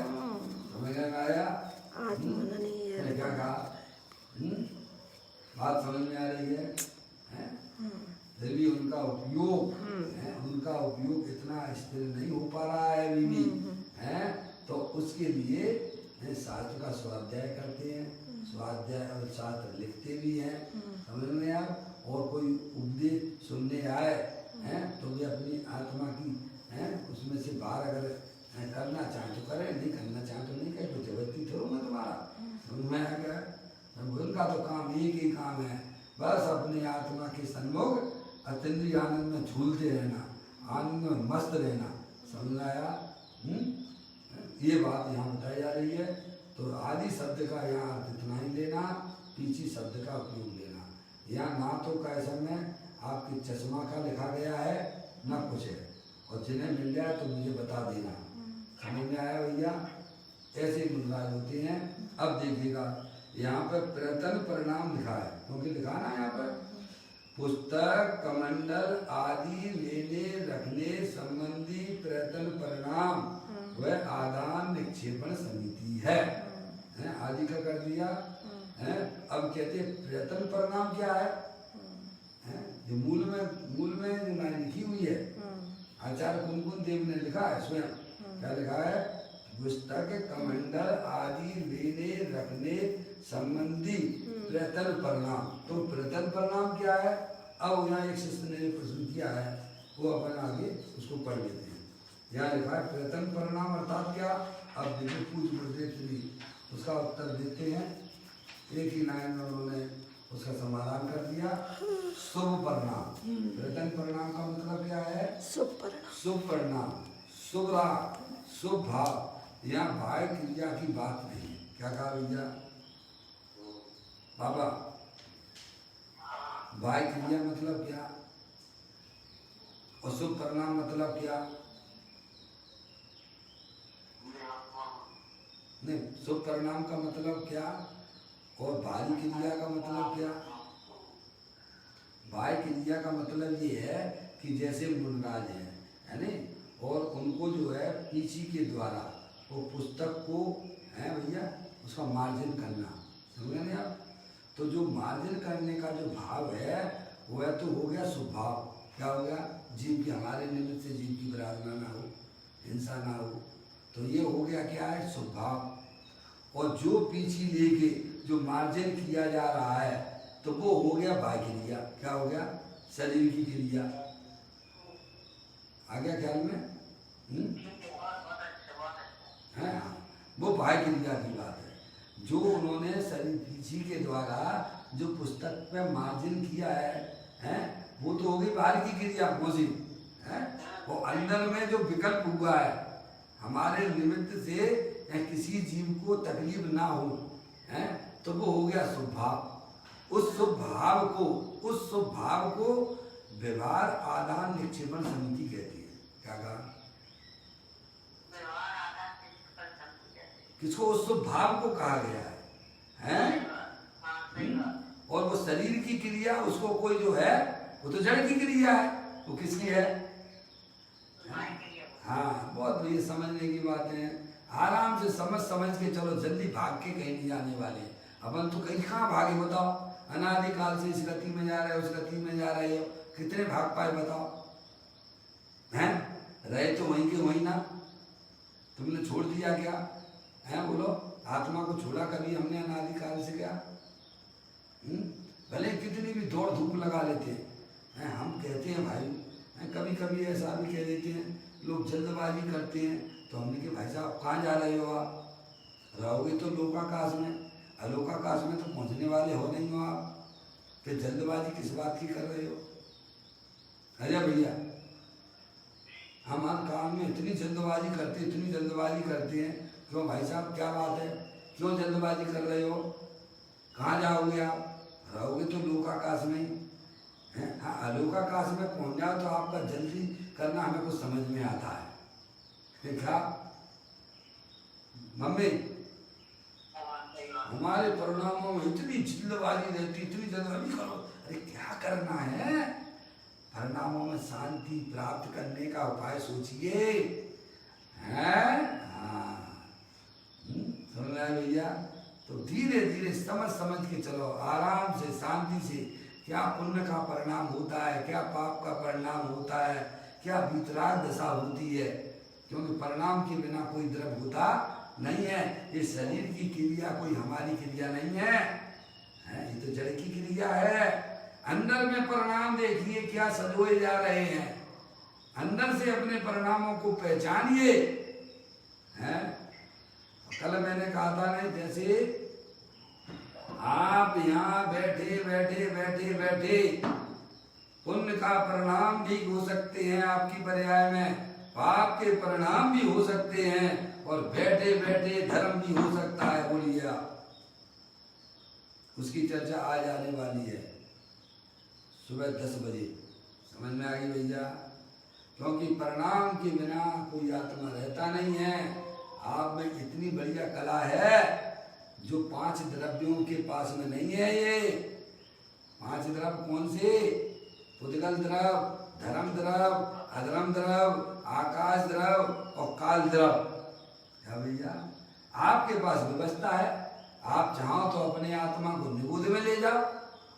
समझ में आया। आत्मा नहीं है, क्या कहा, बात समझ में आ रही है, फिर भी उनका उपयोग उनका उपयोग इतना स्थिर नहीं हो पा रहा है अभी भी है। तो उसके लिए शास्त्र का स्वाध्याय करते हैं, स्वाध्याय और शास्त्र लिखते भी हैं, समझ में आप। और कोई उपदेश सुनने आए हैं तो भी अपनी आत्मा की उसमें से बाहर अगर करना चाहे तो करें, नहीं करना चाहे तो नहीं करें, तो जबरदस्ती थोड़ा मैं तुम्हारा, समझ में आ गया। उनका तो काम एक ही काम है, बस अपनी आत्मा के सन्मुख अतीन्द्रिय आनंद में झूलते रहना, आनंद में मस्त रहना, समझ में आया। ये बात यहाँ बताई जा रही है। तो आदि शब्द का यहाँ अर्थ इतना ही लेना, पीछे शब्द का उपयोग लेना। यहाँ ना तो कैसे में आपके चश्मा का लिखा गया है ना कुछ है, और जिन्हें मिल जाए तो मुझे बता देना, समझ में आया भैया। ऐसे मुद्राज होते हैं। अब देखिएगा यहाँ पर प्रयत्न परिणाम लिखा है, क्योंकि लिखा ना यहाँ पर पुस्तक कमंडल आदि लेने रखने संबंधी प्रयत्न परिणाम वह आदान निक्षेपण समिति है, आदि का कर दिया है। अब कहते प्रयत्न परिणाम क्या है, जो मूल में जो लाइन लिखी हुई है, आचार्य कुंकुन देव ने लिखा है स्वयं, क्या लिखा है, पुस्तक कमंडल आदि लेने रखने संबंधी प्रयत्न परिणाम। तो प्रयत्न परिणाम क्या है, अब यहाँ एक शिष्य ने प्रश्न किया है, वो अपन आगे उसको पढ़ लेते हैं। यहाँ लिखा है प्रयत्न परिणाम अर्थात क्या। अब देखो पूज्य गुरुदेव श्री उसका उत्तर देते हैं, एक ही लाइन में उन्होंने उसका समाधान कर दिया। शुभ परिणाम, प्रयत्न परिणाम का मतलब क्या है, शुभ परिणाम, शुभ परिणाम, शुभ राग, शुभ भाव। यहाँ भाव क्रिया की बात नहीं है। क्या कहा भैया बाबा, भाव क्रिया मतलब क्या और शुभ परिणाम मतलब क्या। नहीं, शुभ परिणाम का मतलब क्या और भारी क्रिया का मतलब क्या। भाई क्रिया का मतलब ये है कि जैसे मुनराज है नहीं, और उनको जो है पीछी के द्वारा वो पुस्तक को है भैया उसका मार्जिन करना, समझ नहीं आप। तो जो मार्जिन करने का जो भाव है वह तो हो गया शुभ भाव। क्या हो गया, जीव की हमारे निमित्त से जीव की विराधना ना हो, हिंसा ना हो, तो ये हो गया क्या है, शुभ भाव। और जो पीछे लेके जो मार्जिन किया जा रहा है तो वो हो गया भाई क्रिया। क्या हो गया, शरीर की क्रिया। आ गया ख्याल में है, वो भाई क्रिया की बात है। जो उन्होंने शरीर पीछे के द्वारा जो पुस्तक पे मार्जिन किया है वो तो हो गई बाहर की क्रिया मोजी है। वो अंदर में जो विकल्प हुआ है हमारे निमित्त से किसी जीव को तकलीफ ना हो है, तो वो हो गया शुभ भाव। उस शुभ भाव को व्यवहार आदान निक्षेपण समिति कहती है। क्या कहा, किसको, उस शुभ भाव को कहा गया है? और वो शरीर की क्रिया उसको कोई जो है वो तो जड़ की क्रिया है, वो किसकी है। हाँ, बहुत ये समझने की बातें हैं। आराम से समझ के चलो, जल्दी भाग के कहीं नहीं जाने वाले। अपन तो कहीं कहाँ भागे बताओ, अनादिकाल से इस गति में जा रहे हो, उस गति में जा रहे हो, कितने भाग पाए बताओ हैं। रहे तो वहीं के वहीं ना, तुमने छोड़ दिया क्या है? बोलो, आत्मा को छोड़ा कभी हमने अनादिकाल से क्या? भले कितनी भी दौड़ धूप लगा लेते हैं, हम कहते हैं भाई, कभी कभी ऐसा भी कह देते हैं, लोग जल्दबाजी करते हैं, तो हमने कि भाई साहब कहाँ जा रहे हो आप? रहोगे तो लोकाकाश में, अलोकाकाश में तो पहुँचने वाले हो नहीं हो आप, फिर जल्दबाजी किस बात की कर रहे हो? अरे भैया, हम हर काम में इतनी जल्दबाजी करते हैं, क्यों भाई साहब, क्या बात है? क्यों जल्दबाजी कर रहे हो? कहाँ जाओगे आप? रहोगे तो लोकाकाश में ही है। हाँ, अलोकाकाश में पहुँच जाओ तो आपका जल्दी करना हमें कुछ समझ में आता है। देखा मम्मी, हमारे परिणामों में इतनी जल्दबाजी रहती, इतनी जल्दबाजी करो, अरे क्या करना है? परिणामों में शांति प्राप्त करने का उपाय सोचिए, हैं? हाँ, समझ रहे हैं भैया? तो धीरे धीरे समझ के चलो, आराम से, शांति से, क्या पुण्य का परिणाम होता है, क्या पाप का परिणाम होता है, क्या वितराग दशा होती है, क्योंकि परिणाम के बिना कोई द्रव्य होता नहीं है। ये शरीर की क्रिया कोई हमारी क्रिया नहीं है, ये तो जड़ की क्रिया है। अंदर में परिणाम देखिए क्या सजोए जा रहे हैं, अंदर से अपने परिणामों को पहचानिए, हैं? कल मैंने कहा था नहीं, जैसे आप यहाँ बैठे पुण्य का परिणाम भी हो सकते हैं आपकी पर्याय में, पाप के परिणाम भी हो सकते हैं, और बैठे धर्म भी हो सकता है। बोलिए आप, उसकी चर्चा आज आने वाली है सुबह 10 बजे। समझ में आ गई भैया? क्योंकि परिणाम के बिना कोई आत्मा रहता नहीं है। आप में इतनी बढ़िया कला है जो 5 द्रव्यों के पास में नहीं है। ये 5 द्रव्य कौन से? पुद्गल द्रव्य, धर्म द्रव्य, अधर्म द्रव्य, आकाश द्रव्य और काल द्रव्य। क्या भैया? आपके पास व्यवस्था है, आप चाहो तो अपने आत्मा को निगुध में ले जाओ,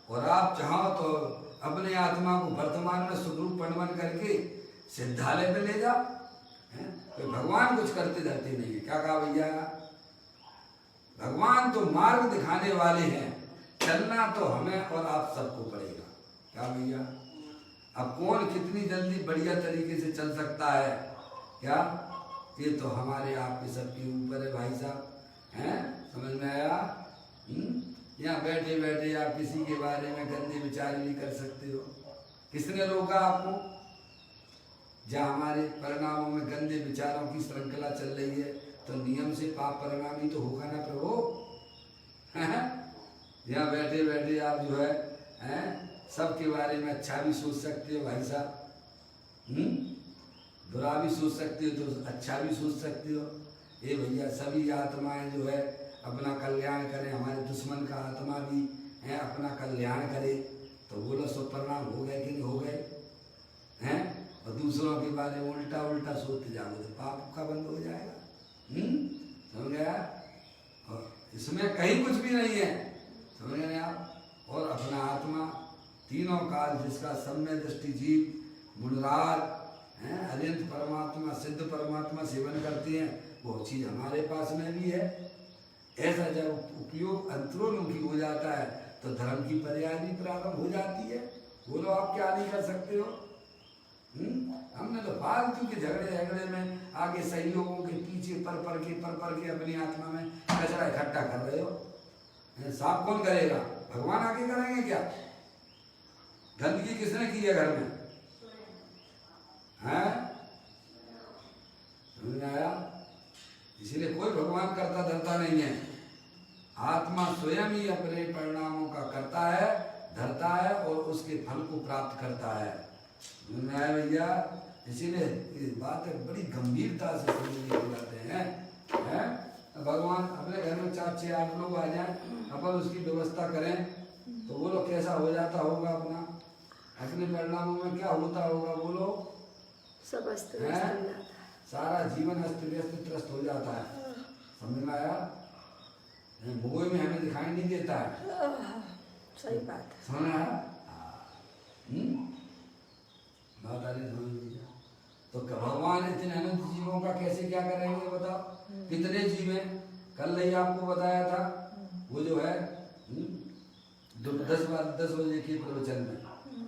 और आप चाहो तो अपने आत्मा को वर्तमान में सुखरूप पणवन करके सिद्धालय में ले जाओ। तो भगवान कुछ करते धरते नहीं है। क्या कहा भैया? भगवान तो मार्ग दिखाने वाले हैं, चलना तो हमें और आप सबको पड़ेगा। क्या भैया? अब कौन कितनी जल्दी बढ़िया तरीके से चल सकता है? क्या ये तो हमारे आपके सबके ऊपर है भाई साहब, हैं? समझ में आया? यहाँ बैठे आप किसी के बारे में गंदे विचार नहीं कर सकते हो। किसने रोका आपको? जहाँ हमारे परिणामों में गंदे विचारों की श्रृंखला चल रही है, तो नियम से पाप परिणाम ही तो होगा ना प्रभु। यहाँ बैठे आप जो है सबके बारे में अच्छा भी सोच सकते हो भाई साहब, बुरा भी सोच सकते हो तो अच्छा भी सोच सकते हो। ये भैया सभी आत्माएं जो है अपना कल्याण करें, हमारे दुश्मन का आत्मा भी है अपना कल्याण करे, तो बोलो सब परिणाम हो गए कि नहीं हो गए? हैं? और दूसरों के बारे में उल्टा सोचते जाओगे तो पाप का बंद हो जाएगा। समझ गया? और इसमें कहीं कुछ भी नहीं है, समझ गए आप? और अपना आत्मा तीनों काल जिसका सम्य दृष्टि जीव मुनरार हैं, अनंत परमात्मा, सिद्ध परमात्मा सेवन करते हैं, वो चीज हमारे पास में भी है। ऐसा जब उपयोग अंतरोन्मुखी हो जाता है तो धर्म की पर्याय भी प्रारंभ हो जाती है। बोलो आप क्या नहीं कर सकते हो? हमने तो फालतू के झगड़े में आगे सहयोगों के पीछे पर के अपनी आत्मा में कचरा इकट्ठा कर रहे हो। साफ कौन करेगा? भगवान आगे करेंगे क्या? गंदगी किसने की है घर में? हैं? समझ में आया? इसीलिए कोई भगवान करता धरता नहीं है। आत्मा स्वयं ही अपने परिणामों का करता है, धरता है और उसके फल को प्राप्त करता है। समझ में आया भैया? इसीलिए ये बात बड़ी गंभीरता से समझने की बातें हैं। भगवान अपने घर में 4, 6, 8 लोग आ जाएं, अपन उसकी व्यवस्था करें तो बोलो कैसा हो जाता होगा अपना, अपने परिणामों में क्या होता होगा? बोलो सब अस्त व्यस्त हो जाता है, सारा जीवन अस्त व्यस्त त्रस्त हो जाता है। समझ में आया? भूगोल में हमें दिखाई नहीं देता है। सही बात है। समझ में आया? बात आ रही समझ लीजिए। तो भगवान इतने अनंत जीवों का कैसे क्या करेंगे बताओ? कितने जीव हैं? कल नहीं आपको बताया था वो जो है 10 बजे के प्रवचन में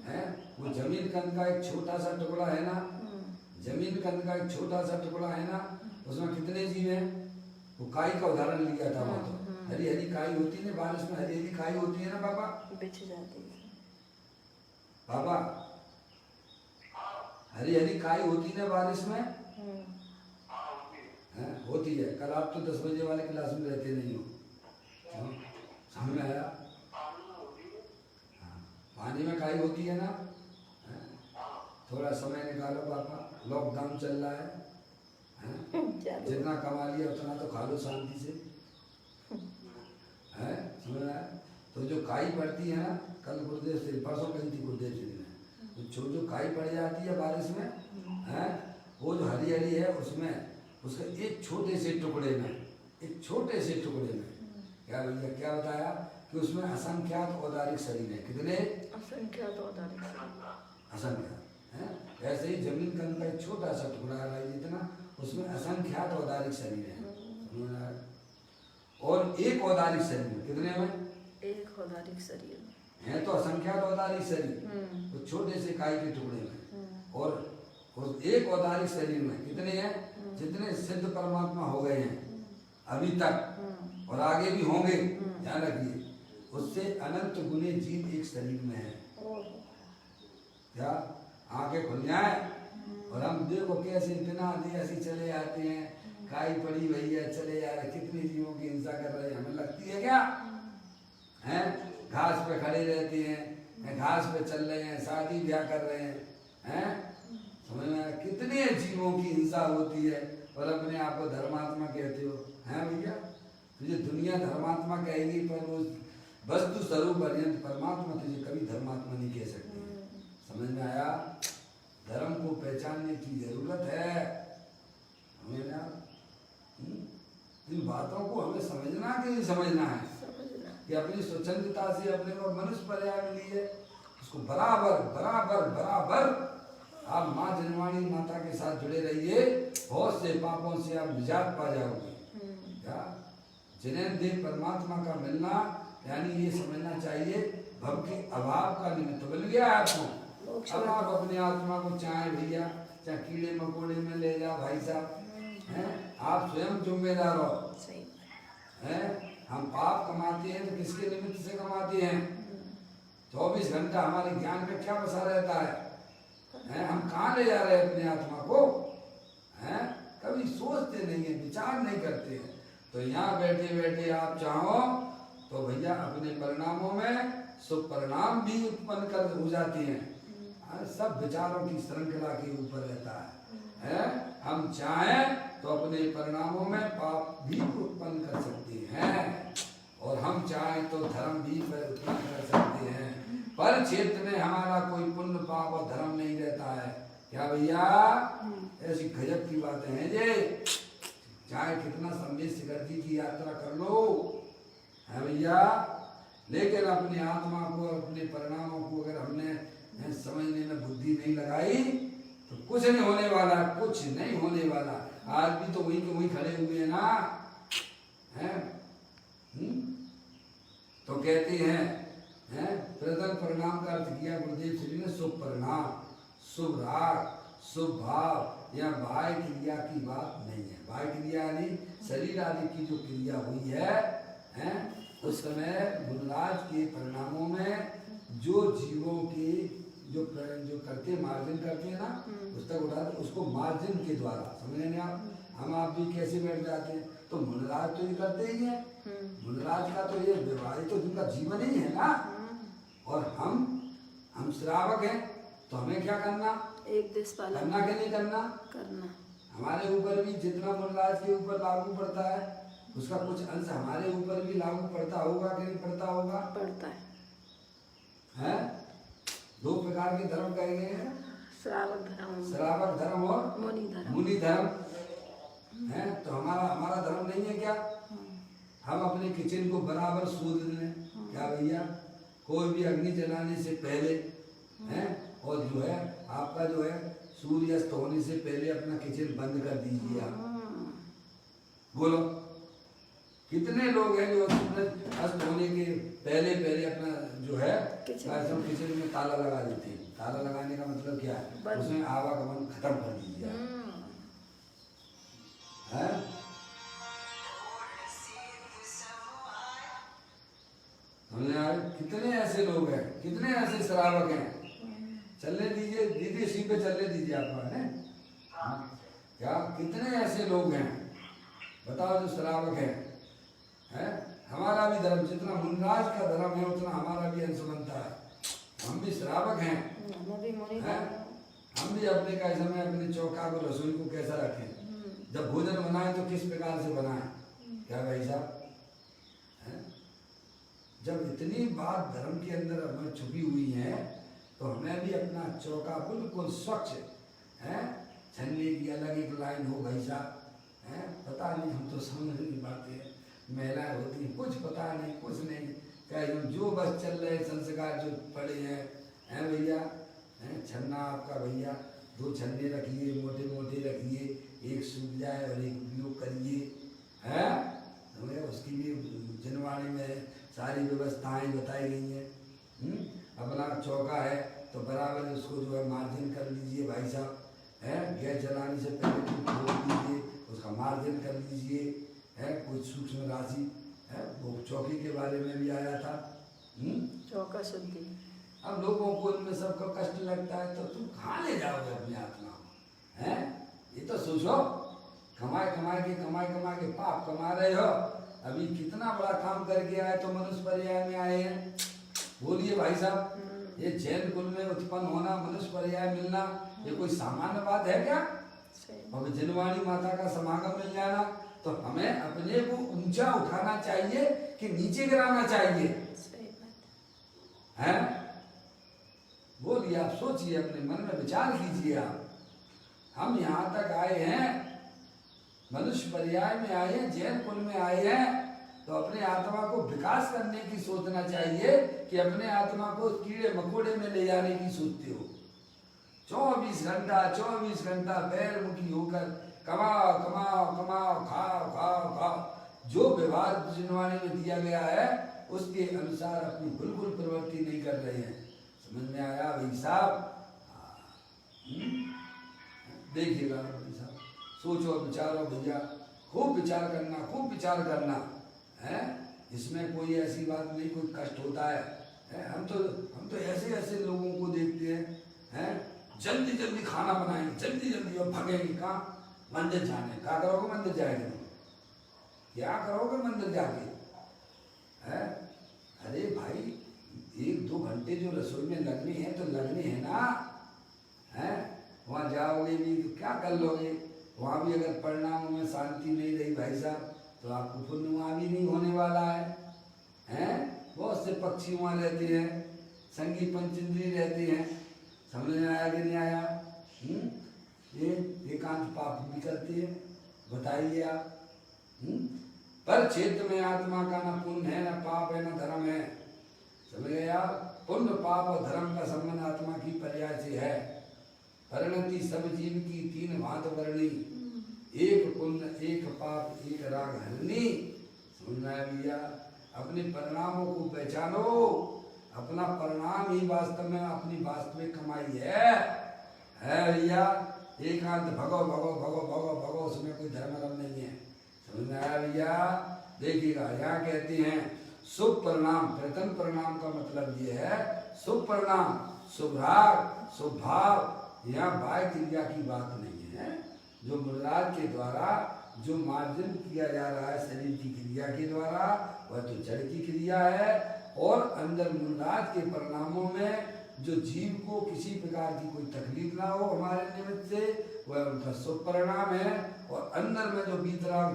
है, वो जमीन कंद का एक छोटा सा टुकड़ा है ना, जमीन कंद का एक छोटा सा टुकड़ा है ना, उसमें कितने जीव हैं? वो काई का उदाहरण लिया था वहां। तो हरी हरी काई होती है ना, बारिश में हरी हरी काई होती है ना पापा, बिछ जाती है पापा हरी हरी काई होती है ना बारिश में, होती है। कल आप तो 10 बजे वाले क्लास में रहते नहीं हो, समझ में आया? पानी में काई होती है ना। थोड़ा समय निकालो पापा, लॉकडाउन चल रहा है, जितना कमा लिया उतना तो खा लो शांति से, है समझ में आया? तो जो काई पड़ती है ना, कल गुरुदेव से परसों कही थी गुरुदेव जी ने, जो काई पड़ जाती है बारिश में, है वो जो हरी हरी है उसमें, उसके एक छोटे से टुकड़े में, एक छोटे से टुकड़े में क्या भैया क्या बताया कि उसमें असंख्यात औदारिक शरीर है। कितने? असंख्यात औदारिक असंख्यात है। ऐसे ही जमीन का एक छोटा सा टुकड़ा है जितना, उसमें असंख्यात औदारिक शरीर है। और एक औदारिक शरीर कितने में? एक औदारिक शरीर है तो असंख्यात औदारिक शरीर तो छोटे से काई के टुकड़े में, और उस एक औदारिक शरीर में कितने हैं? जितने सिद्ध परमात्मा हो गए हैं अभी तक और आगे भी होंगे, ध्यान रखिए, उससे अनंत गुने जीव एक शरीर में है। क्या आंखें खुल जाए और हम देखो कैसे बिना ऐसे चले आते हैं, काई पड़ी भैया चले जा रहे, कितने जीवों की हिंसा कर रहे हैं, हमें लगती है क्या? हैं घास पे खड़े रहते हैं, घास पे चल रहे हैं, शादी ब्याह कर रहे हैं, समझ में? कितने जीवों की हिंसा होती है और अपने आप को धर्मात्मा कहते हो, हैं भैया? तुझे दुनिया धर्मात्मा कहेगी पर वो वस्तु स्वरूप परमात्मा तुझे कभी धर्मात्मा नहीं कह सकती। समझ में आया? धर्म को पहचानने की जरूरत है हमें ना। इन बातों को हमें समझना कि नहीं समझना है कि अपनी स्वतंत्रता से अपने को मनुष्य पर्याय मिली है, उसको बराबर बराबर बराबर आप माँ जनवाणी माता के साथ जुड़े रहिए, बहुत से पापों से आप निजात पा जाओगे। क्या जिन्हें देव परमात्मा का मिलना यानी ये समझना चाहिए भव के अभाव का निमित्त बन गया है आपको। अब आप अपने आत्मा को चाहे भैया चाहे कीड़े मकोड़े में ले जा भाई साहब, हैं आप स्वयं जिम्मेदार हो। हैं हम पाप कमाते हैं तो किसके निमित्त से कमाते हैं? 24 घंटा हमारे ज्ञान में क्या बसा रहता है? हम कहाँ ले जा रहे हैं अपने आत्मा को? हैं कभी सोचते नहीं है, विचार नहीं करते हैं। तो यहाँ बैठे बैठे आप चाहो तो भैया अपने परिणामों में शुभ परिणाम भी उत्पन्न कर हो जाती हैं। सब विचारों की श्रृंखला के ऊपर रहता है। हम चाहें तो अपने परिणामों में पाप भी उत्पन्न कर सकते हैं और हम चाहें तो धर्म भी उत्पन्न कर सकते हैं। पर क्षेत्र में हमारा कोई पुण्य पाप और धर्म नहीं रहता है। क्या भैया? ऐसी गजब की बातें हैं ये। चाहे कितना संदेश शिखर जी की यात्रा कर लो है भैया, लेकिन अपने आत्मा को अपने परिणामों को अगर हमने समझने में बुद्धि नहीं लगाई तो कुछ नहीं होने वाला, कुछ नहीं होने वाला। आज भी तो वही के वही खड़े हुए हैं ना, हैं? तो कहते हैं प्रथम परिणाम का अर्थ किया गुरुदेव श्री ने शुभ परिणाम, शुभ राग, शुभ भाव। यह बाह्य क्रिया की बात नहीं है। बाह्य क्रिया यानी शरीर आदि की जो क्रिया हुई है उस समय गुणराज के परिणामों में जो जीवों की जो करते मार्जिन करते हैं ना, पुस्तक उठाते उसको मार्जिन के द्वारा समझ नहीं आप। हम आप भी कैसे बैठ जाते हैं तो मुनराज तो ये करते ही है। मुनराज का तो ये विवाहित तो जिनका जीवन ही है ना, और हम श्रावक हैं तो हमें क्या करना? एक देश पालन करना क्या नहीं करना? करना। हमारे ऊपर भी जितना मुनराज के ऊपर लागू पड़ता है उसका कुछ अंश हमारे ऊपर भी लागू पड़ता होगा कि नहीं पड़ता होगा? पड़ता है। दो प्रकार के धर्म कहे गए हैं, श्रावक धर्म और मुनि धर्म है। तो हमारा धर्म नहीं है क्या? हम अपने किचन को बराबर सूद लें। क्या भैया? कोई भी अग्नि जलाने से पहले है और जो है आपका जो है सूर्यास्त होने से पहले अपना किचन बंद कर दीजिए आप। बोलो कितने लोग हैं जो सूरज अस्त होने के पहले पहले अपना जो है किचन में ताला लगा देते हैं। ताला लगाने का मतलब क्या है? उसमें आवागमन खत्म कर दीजिए है? कितने ऐसे लोग हैं, कितने ऐसे श्रावक हैं। चलने दीजिए दीदी, इसी पे चलने दीजिए आपका है क्या? कितने ऐसे लोग हैं बताओ जो श्रावक हैं? हमारा भी धर्म जितना मुनराज का धर्म है उतना हमारा भी अंश बनता है। हम भी श्रावक हैं। हम भी अपने का समय अपने चौका को रसोई को कैसा रखें, जब भोजन बनाए तो किस प्रकार से बनाए, क्या भाई साहब? जब इतनी बात धर्म के अंदर हमें छुपी हुई है तो हमें भी अपना चौका बिल्कुल स्वच्छ है, छन्नी की अलग एक लाइन हो भाई साहब। पता नहीं, हम तो समझ नहीं पाते हैं। महिलाएं होती हैं कुछ पता नहीं, कुछ नहीं, क्या जो बस चल रहे संस्कार जो पड़े हैं भैया। छन्ना आपका भैया 2 छन्ने रखिए, मोटे मोटे रखिए, एक सूख जाए और एक उपयोग करिए है। उसकी भी जनवाणी में सारी व्यवस्थाएं बताई गई हैं। अपना चौका है तो बराबर उसको जो है मार्जिन कर लीजिए भाई साहब है। गैस जलाने से पहले खोल लीजिए, उसका मार्जिन कर लीजिए है। कोई सूक्ष्म राशि है वो चौकी के बारे में भी आया था। चौका शुद्धि। अब लोगों को इनमें सबको कष्ट लगता है तो तुम कहाँ ले जाओगे अपनी आत्मा को है? ये तो सोचो, कमाए कमाए के पाप कमा रहे हो। अभी कितना बड़ा काम करके आए तो मनुष्य पर्याय में आए हैं। बोलिए भाई साहब, ये जैन कुल में उत्पन्न होना, मनुष्य पर्याय मिलना, ये कोई सामान्य बात है क्या? अब जिनवाणी माता का समागम मिल जाना तो हमें अपने को ऊंचा उठाना चाहिए कि नीचे गिराना चाहिए है? बोलिए, आप सोचिए, अपने मन में विचार कीजिए आप। हम यहाँ तक आए हैं, मनुष्य पर्याय में आए हैं, जैन कुल में आए हैं, तो अपने आत्मा को विकास करने की सोचना चाहिए कि अपने आत्मा को कीड़े मकोड़े में ले जाने की सोचते हो। 24 घंटा पैर मुखी होकर कमाओ कमाओ कमाओ, खाओ खाओ खाओ। जो व्यवहार जिनवाणी में दिया गया है उसके अनुसार अपनी बिल्कुल प्रवृत्ति नहीं कर रहे हैं। समझ में आया भाई साहब? देखिएगा भाई साहब, सोचो विचारो भैया, खूब विचार करना है। इसमें कोई ऐसी बात नहीं, कोई कष्ट होता है? हम तो ऐसे लोगों को देखते हैं जल्दी खाना बनाएंगे, जल्दी और भागेंगे कहाँ? मंदिर जाने। क्या करोगे मंदिर जाएंगे? क्या करोगे मंदिर जाके है? अरे भाई 1-2 घंटे जो रसोई में लगने हैं तो लगने हैं ना है। वहाँ जाओगे भी तो क्या कर लोगे? वहाँ भी अगर परिणामों में शांति नहीं रही भाई साहब तो आपको पुण्य वहाँ भी नहीं होने वाला है? बहुत से पक्षी वहाँ रहते हैं, संगी पंचेंद्री रहते हैं। समझ में आया कि नहीं आया? ये एकांत पाप भी करती है, बताइए आप। पर क्षेत्र में आत्मा का न पुण्य है, न पाप है, न धर्म है। समझ गए आप? पुण्य पाप और धर्म का संबंध आत्मा की पर्याय से है। परिणति सब जीव की 3 भांत वर्णी, एक पुण्य एक पाप एक राग हरणी। समझना है भैया? अपने परिणामों को पहचानो। अपना परिणाम ही वास्तव में अपनी वास्तविक कमाई है भैया। एकांत भगो, उसमें कोई धर्म नहीं है। समझ में आया भैया? देखिएगा, यहाँ कहते हैं शुभ परिणाम। प्रथम परिणाम का मतलब ये है शुभ परिणाम, शुभ राग, शुभ भाव। यहाँ बाह्य क्रिया की बात नहीं है। जो मुराद के द्वारा जो मार्जन किया जा रहा है शरीर की क्रिया के द्वारा, वह तो जड़ की क्रिया है। और अंदर मुराद के परिणामों में जो जीव को किसी प्रकार की कोई तकलीफ ना हो हमारे निमित्त से, वह उनका शुभ परिणाम है। और अंदर में जो वीतराग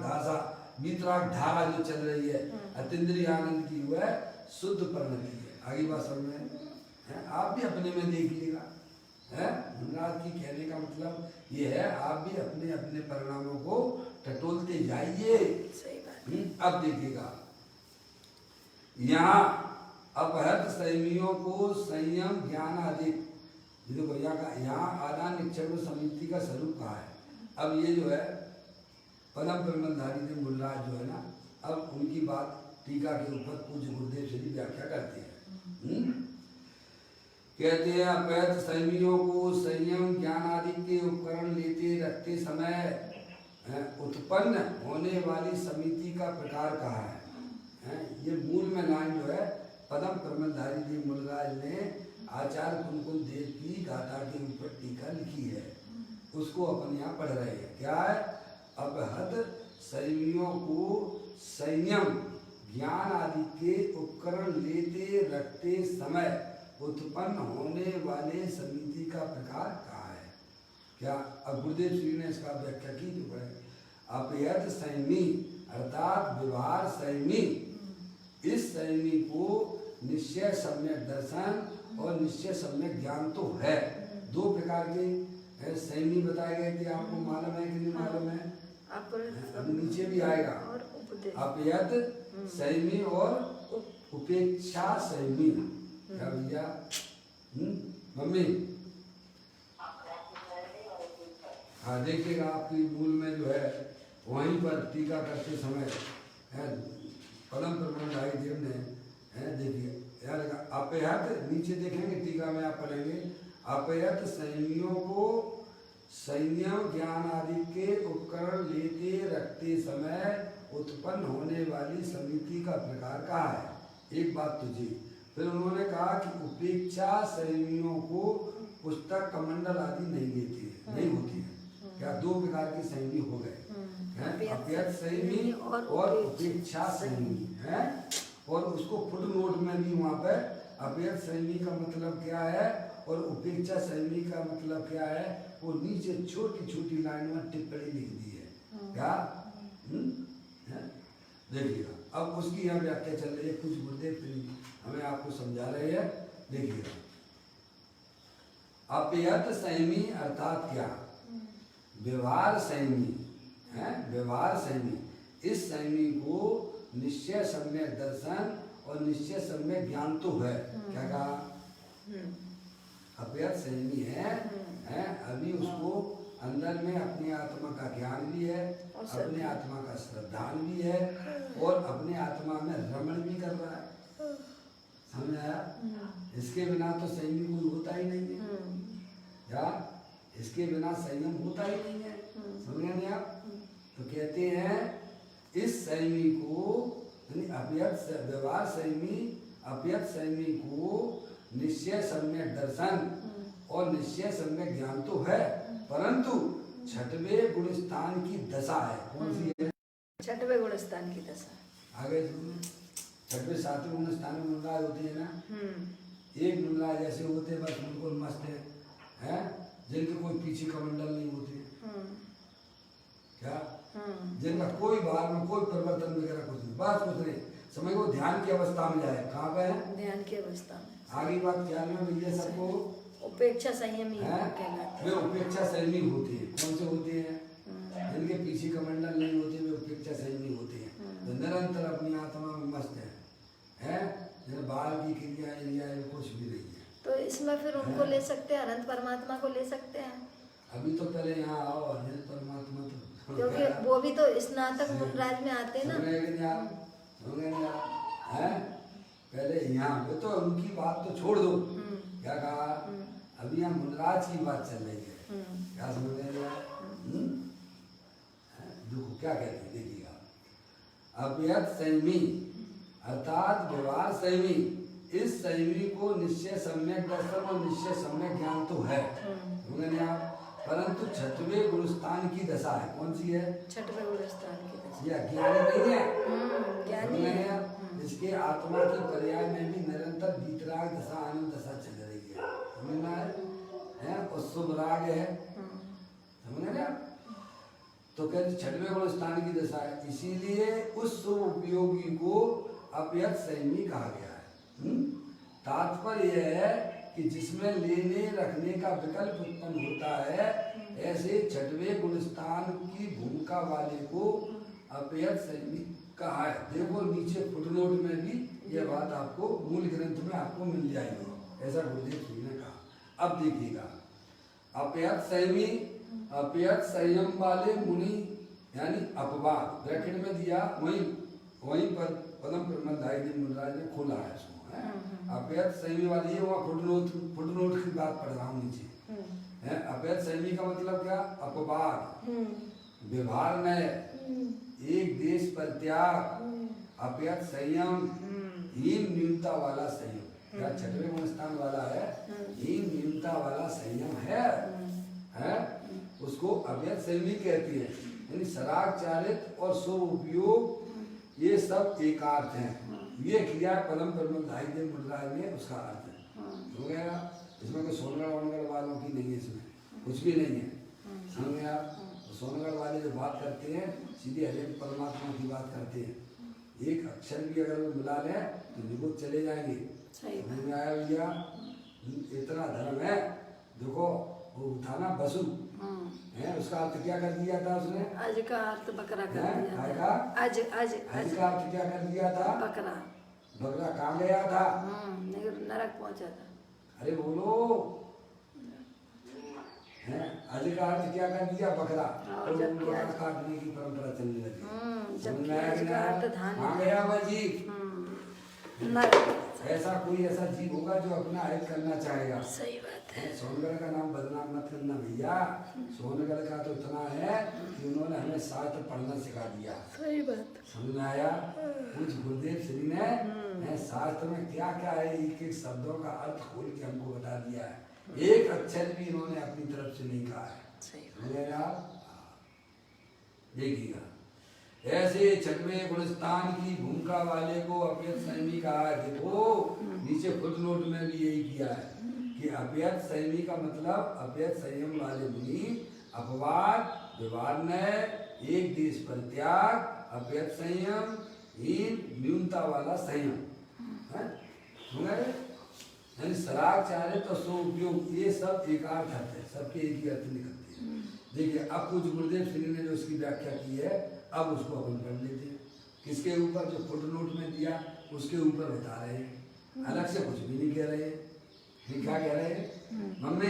धारा जो चल रही है अतीन्द्रिय आनंद की, वह शुद्ध परिणति है। आगे बात समझ में है? आप भी अपने में देखिएगा है। मुराद की कहने का मतलब ये है, आप भी अपने अपने परिणामों को टटोलते जाइए। अब देखिएगा, यहाँ अपहृत संयमियों को संयम ज्ञान अधिक ये देखो यहाँ आदान निक्षेप समिति का स्वरूप कहा है। अब ये जो है परम ब्रह्मधारी देव मुनिराज जो है ना, अब उनकी बात टीका के ऊपर पूज्य गुरुदेव श्री व्याख्या करते हैं। कहते हैं अपैत संयमियों को संयम ज्ञान आदि के उपकरण लेते रखते समय उत्पन्न होने वाली समिति का प्रकार कहा है। ये मूल में लाइन जो है पदम ब्रह्मधारी देव मुनिराज ने आचार्य कुंकुल देव की गाथा के ऊपर टीका लिखी है, उसको अपन यहाँ पढ़ रहे हैं। क्या है? अपहत संयमियों को संयम ज्ञान आदि के उपकरण लेते रखते समय उत्पन्न होने वाले समिति का प्रकार कहा है। क्या? अब गुरुदेव श्री ने इसका व्याख्या की जो है अपयत संयमी अर्थात व्यवहार संयमी, इस संयमी को निश्चय सम्यक दर्शन और निश्चय सम्यक ज्ञान तो है। दो प्रकार के संयमी बताए गए थे, आपको मालूम है कि नहीं मालूम है? अब नीचे भी आएगा अपयत संयमी और उपेक्षा संयमी। क्या भैया? मम्मी हाँ देखिएगा आपकी मूल में जो है वहीं पर टीका करते समय परम ब्रह्मधारी देव ने देखिए यार अपयत नीचे देखेंगे टीका में आप पढ़ेंगे अपयत संयमियों को संयम ज्ञान आदि के उपकरण लेते रखते समय उत्पन्न होने वाली समिति का प्रकार कहा है। एक बात तो जी, फिर उन्होंने कहा कि उपेक्षा संयमियों को पुस्तक कमंडल आदि नहीं लेती है, नहीं होती है। क्या? दो प्रकार की संयमी हो गए हैं, अपयत संयमी और उपेक्षा संयमी है। और उसको फुटनोट में भी वहाँ पर अपयत संयमी का मतलब क्या है और उपेक्षा संयमी का मतलब क्या है वो नीचे छोटी छोटी लाइन में टिप्पणी लिख दी है। क्या? देखिएगा अब उसकी यहाँ व्याख्या चल रही है, कुछ गुरुदेव हमें आपको समझा रहे हैं। देखिएगा अपयत संयमी अर्थात क्या? व्यवहार संयमी है। व्यवहार संयमी, इस संयमी को निश्चय सम्यक दर्शन और निश्चय सम्यक ज्ञान तो है। क्या कहा? अपयत संयमी है, अभी उसको अंदर में अपनी आत्मा का ज्ञान भी है, अपने आत्मा का श्रद्धान भी है और अपने आत्मा में रमण भी कर रहा है। समझ आया? इसके बिना तो संयमी कोई होता ही नहीं है। क्या? इसके बिना संयम होता ही नहीं है। समझ नहीं आप? तो कहते हैं इस संयमी को अपयत व्यवहार संयमी अपयत संयमी को निश्चय सम्यक दर्शन और निश्चय सम्यक ज्ञान तो है, परंतु छठवें गुण स्थान की दशा है। कौन सी है? छठवें गुण स्थान की दशा। आगे छठवें सातवें गुण स्थान में मुनराज होते हैं ना, एक मुनराज ऐसे होते हैं बस बिल्कुल मस्त है, जिनके कोई पीछे कमंडल नहीं होते। क्या? जिनका कोई बाहर में कोई परिवर्तन वगैरह कुछ नहीं, बस कुछ नहीं, समय को ध्यान की अवस्था में जाए। कहाँ पे है? ध्यान की अवस्था में। आगे बात ख्याल में भैया सबको उपेक्षा संयमी वे उपेक्षा संयमी होती है। कौन से होते हैं? जिनके पीछे कमंडल नहीं होते वे उपेक्षा संयमी होते हैं, तो निरंतर अपनी आत्मा में मस्त है, बाहर की क्रिया कुछ भी नहीं है। तो इसमें फिर उनको ले सकते हैं, अनंत परमात्मा को ले सकते हैं। अभी तो पहले यहाँ आओ अनंत परमात्मा तो, क्योंकि वो भी तो स्नातक मुनराज में आते हैं ना। पहले यहाँ पे तो उनकी बात तो छोड़ दो। क्या कहा? अभी यहाँ मुनराज की बात चल रही है। क्या समझ रहे हैं? देखो क्या कहते हैं, देखिएगा अपयत संयमी अर्थात व्यवहार संयमी, इस संयमी को निश्चय सम्यक दर्शन और निश्चय सम्यक ज्ञान तो है। समझ आप? परंतु छठवें गुण स्थान की दशा है। कौन सी है? छठवें गुण स्थान की दशा। यह ज्ञानी नहीं है, ज्ञानी है। इसके आत्मा की पर्याय में भी निरंतर वीतराग दशा आनंद दशा चल रही है। समझना है? और शुभ राग है। समझ रहे आप? तो कहते छठवें गुण स्थान की दशा है, इसीलिए उस शुभ उपयोगी को अपयत संयमी कहा गया है। तात्पर्य यह है कि जिसमें लेने रखने का विकल्प उत्पन्न होता है, ऐसे छठवें गुण स्थान की भूमिका वाले को अपयत संयमी कहा है। देखो नीचे फुटनोट में भी यह बात आपको मूल ग्रंथ में आपको मिल जाएगी, ऐसा गुरुदेव जी ने कहा। अब देखिएगा, अपयत संयमी, अपयत संयम वाले मुनि यानी अपवाद ब्रैकेट में दिया, वहीं पर पदम प्रबंधाई मुनराज ने खोला है इसको, अपयत संयमी वाली ये वहाँ फुटनोट की बात पढ़ रहा हूँ नीचे है। अपयत संयमी का मतलब क्या? अपवाद, व्यवहार में एक देश पर त्याग, अपयत संयम, हीन न्यूनता वाला संयम, या छठवें गुणस्थान वाला है, हीन न्यूनता वाला संयम है, उसको अपयत संयमी कहती है। यानी सराग चारित और स्व उपयोग ये सब एक अर्थ हैं। ये किया पदम प्रबंधाई दे मुद्राज ने, उसका अर्थ है, हो गया। इसमें कोई सोनगढ़ वोनगढ़ वालों की नहीं है, इसमें कुछ भी नहीं है, समझ में आप? सोनगढ़ वाले जो बात करते हैं सीधे हरे परमात्मा की बात करते हैं, एक अक्षर भी अगर वो मिला लें तो निगुत चले जाएंगे। समझ में आया भैया? इतना धर्म है। देखो वो उठाना बसु है, उसका अर्थ क्या कर दिया था उसने? आज का अर्थ बकरा कर दिया आज था। आज आज आज का अर्थ क्या कर दिया था? बकरा। बकरा कहाँ गया था? नरक पहुंचा था। अरे बोलो है, आज का अर्थ क्या कर दिया? बकरा। और जब बकरा काटने की परंपरा चलने लगी। जब आज का अर्थ धान। कहाँ गया वह जीव? नरक। ऐसा कोई ऐसा जीव होगा जो अपना हित करना चाहेगा? सही बात है। सोनगढ़ का नाम बदनाम मत करना भैया। सोनगढ़ का तो इतना है कि उन्होंने हमें शास्त्र पढ़ना सिखा दिया। सही बात। समझ में आया? कुछ गुरुदेव श्री ने शास्त्र में क्या क्या है, एक एक शब्दों का अर्थ खोल के हमको बता दिया है। एक अक्षर भी इन्होंने अपनी तरफ से नहीं कहा है। समझ गया? देखिएगा, ऐसे छठवें गुणस्थान की भूमिका वाले को अपयत संयमी कहा है। देखो नीचे फुटनोट में भी यही किया है कि अपयत संयमी का मतलब अपयत संयम वाले मुनि, अपवाद, व्यवहार में एक देश पर त्याग, अपयत संयम, हीन न्यूनता वाला संयम है। यानी सराग चाहे तो सो उपयोग, ये सब एक अर्थ है, सबके एक ही अर्थ निकलते हैं। देखिए अब कुछ गुरुदेव श्री ने जो इसकी व्याख्या की है, अब उसको अपन पढ़ लेते हैं। किसके ऊपर? जो फुटनोट में दिया उसके ऊपर बता रहे हैं, अलग से कुछ भी नहीं कह रहे हैं। क्या कह रहे हैं? मम्मी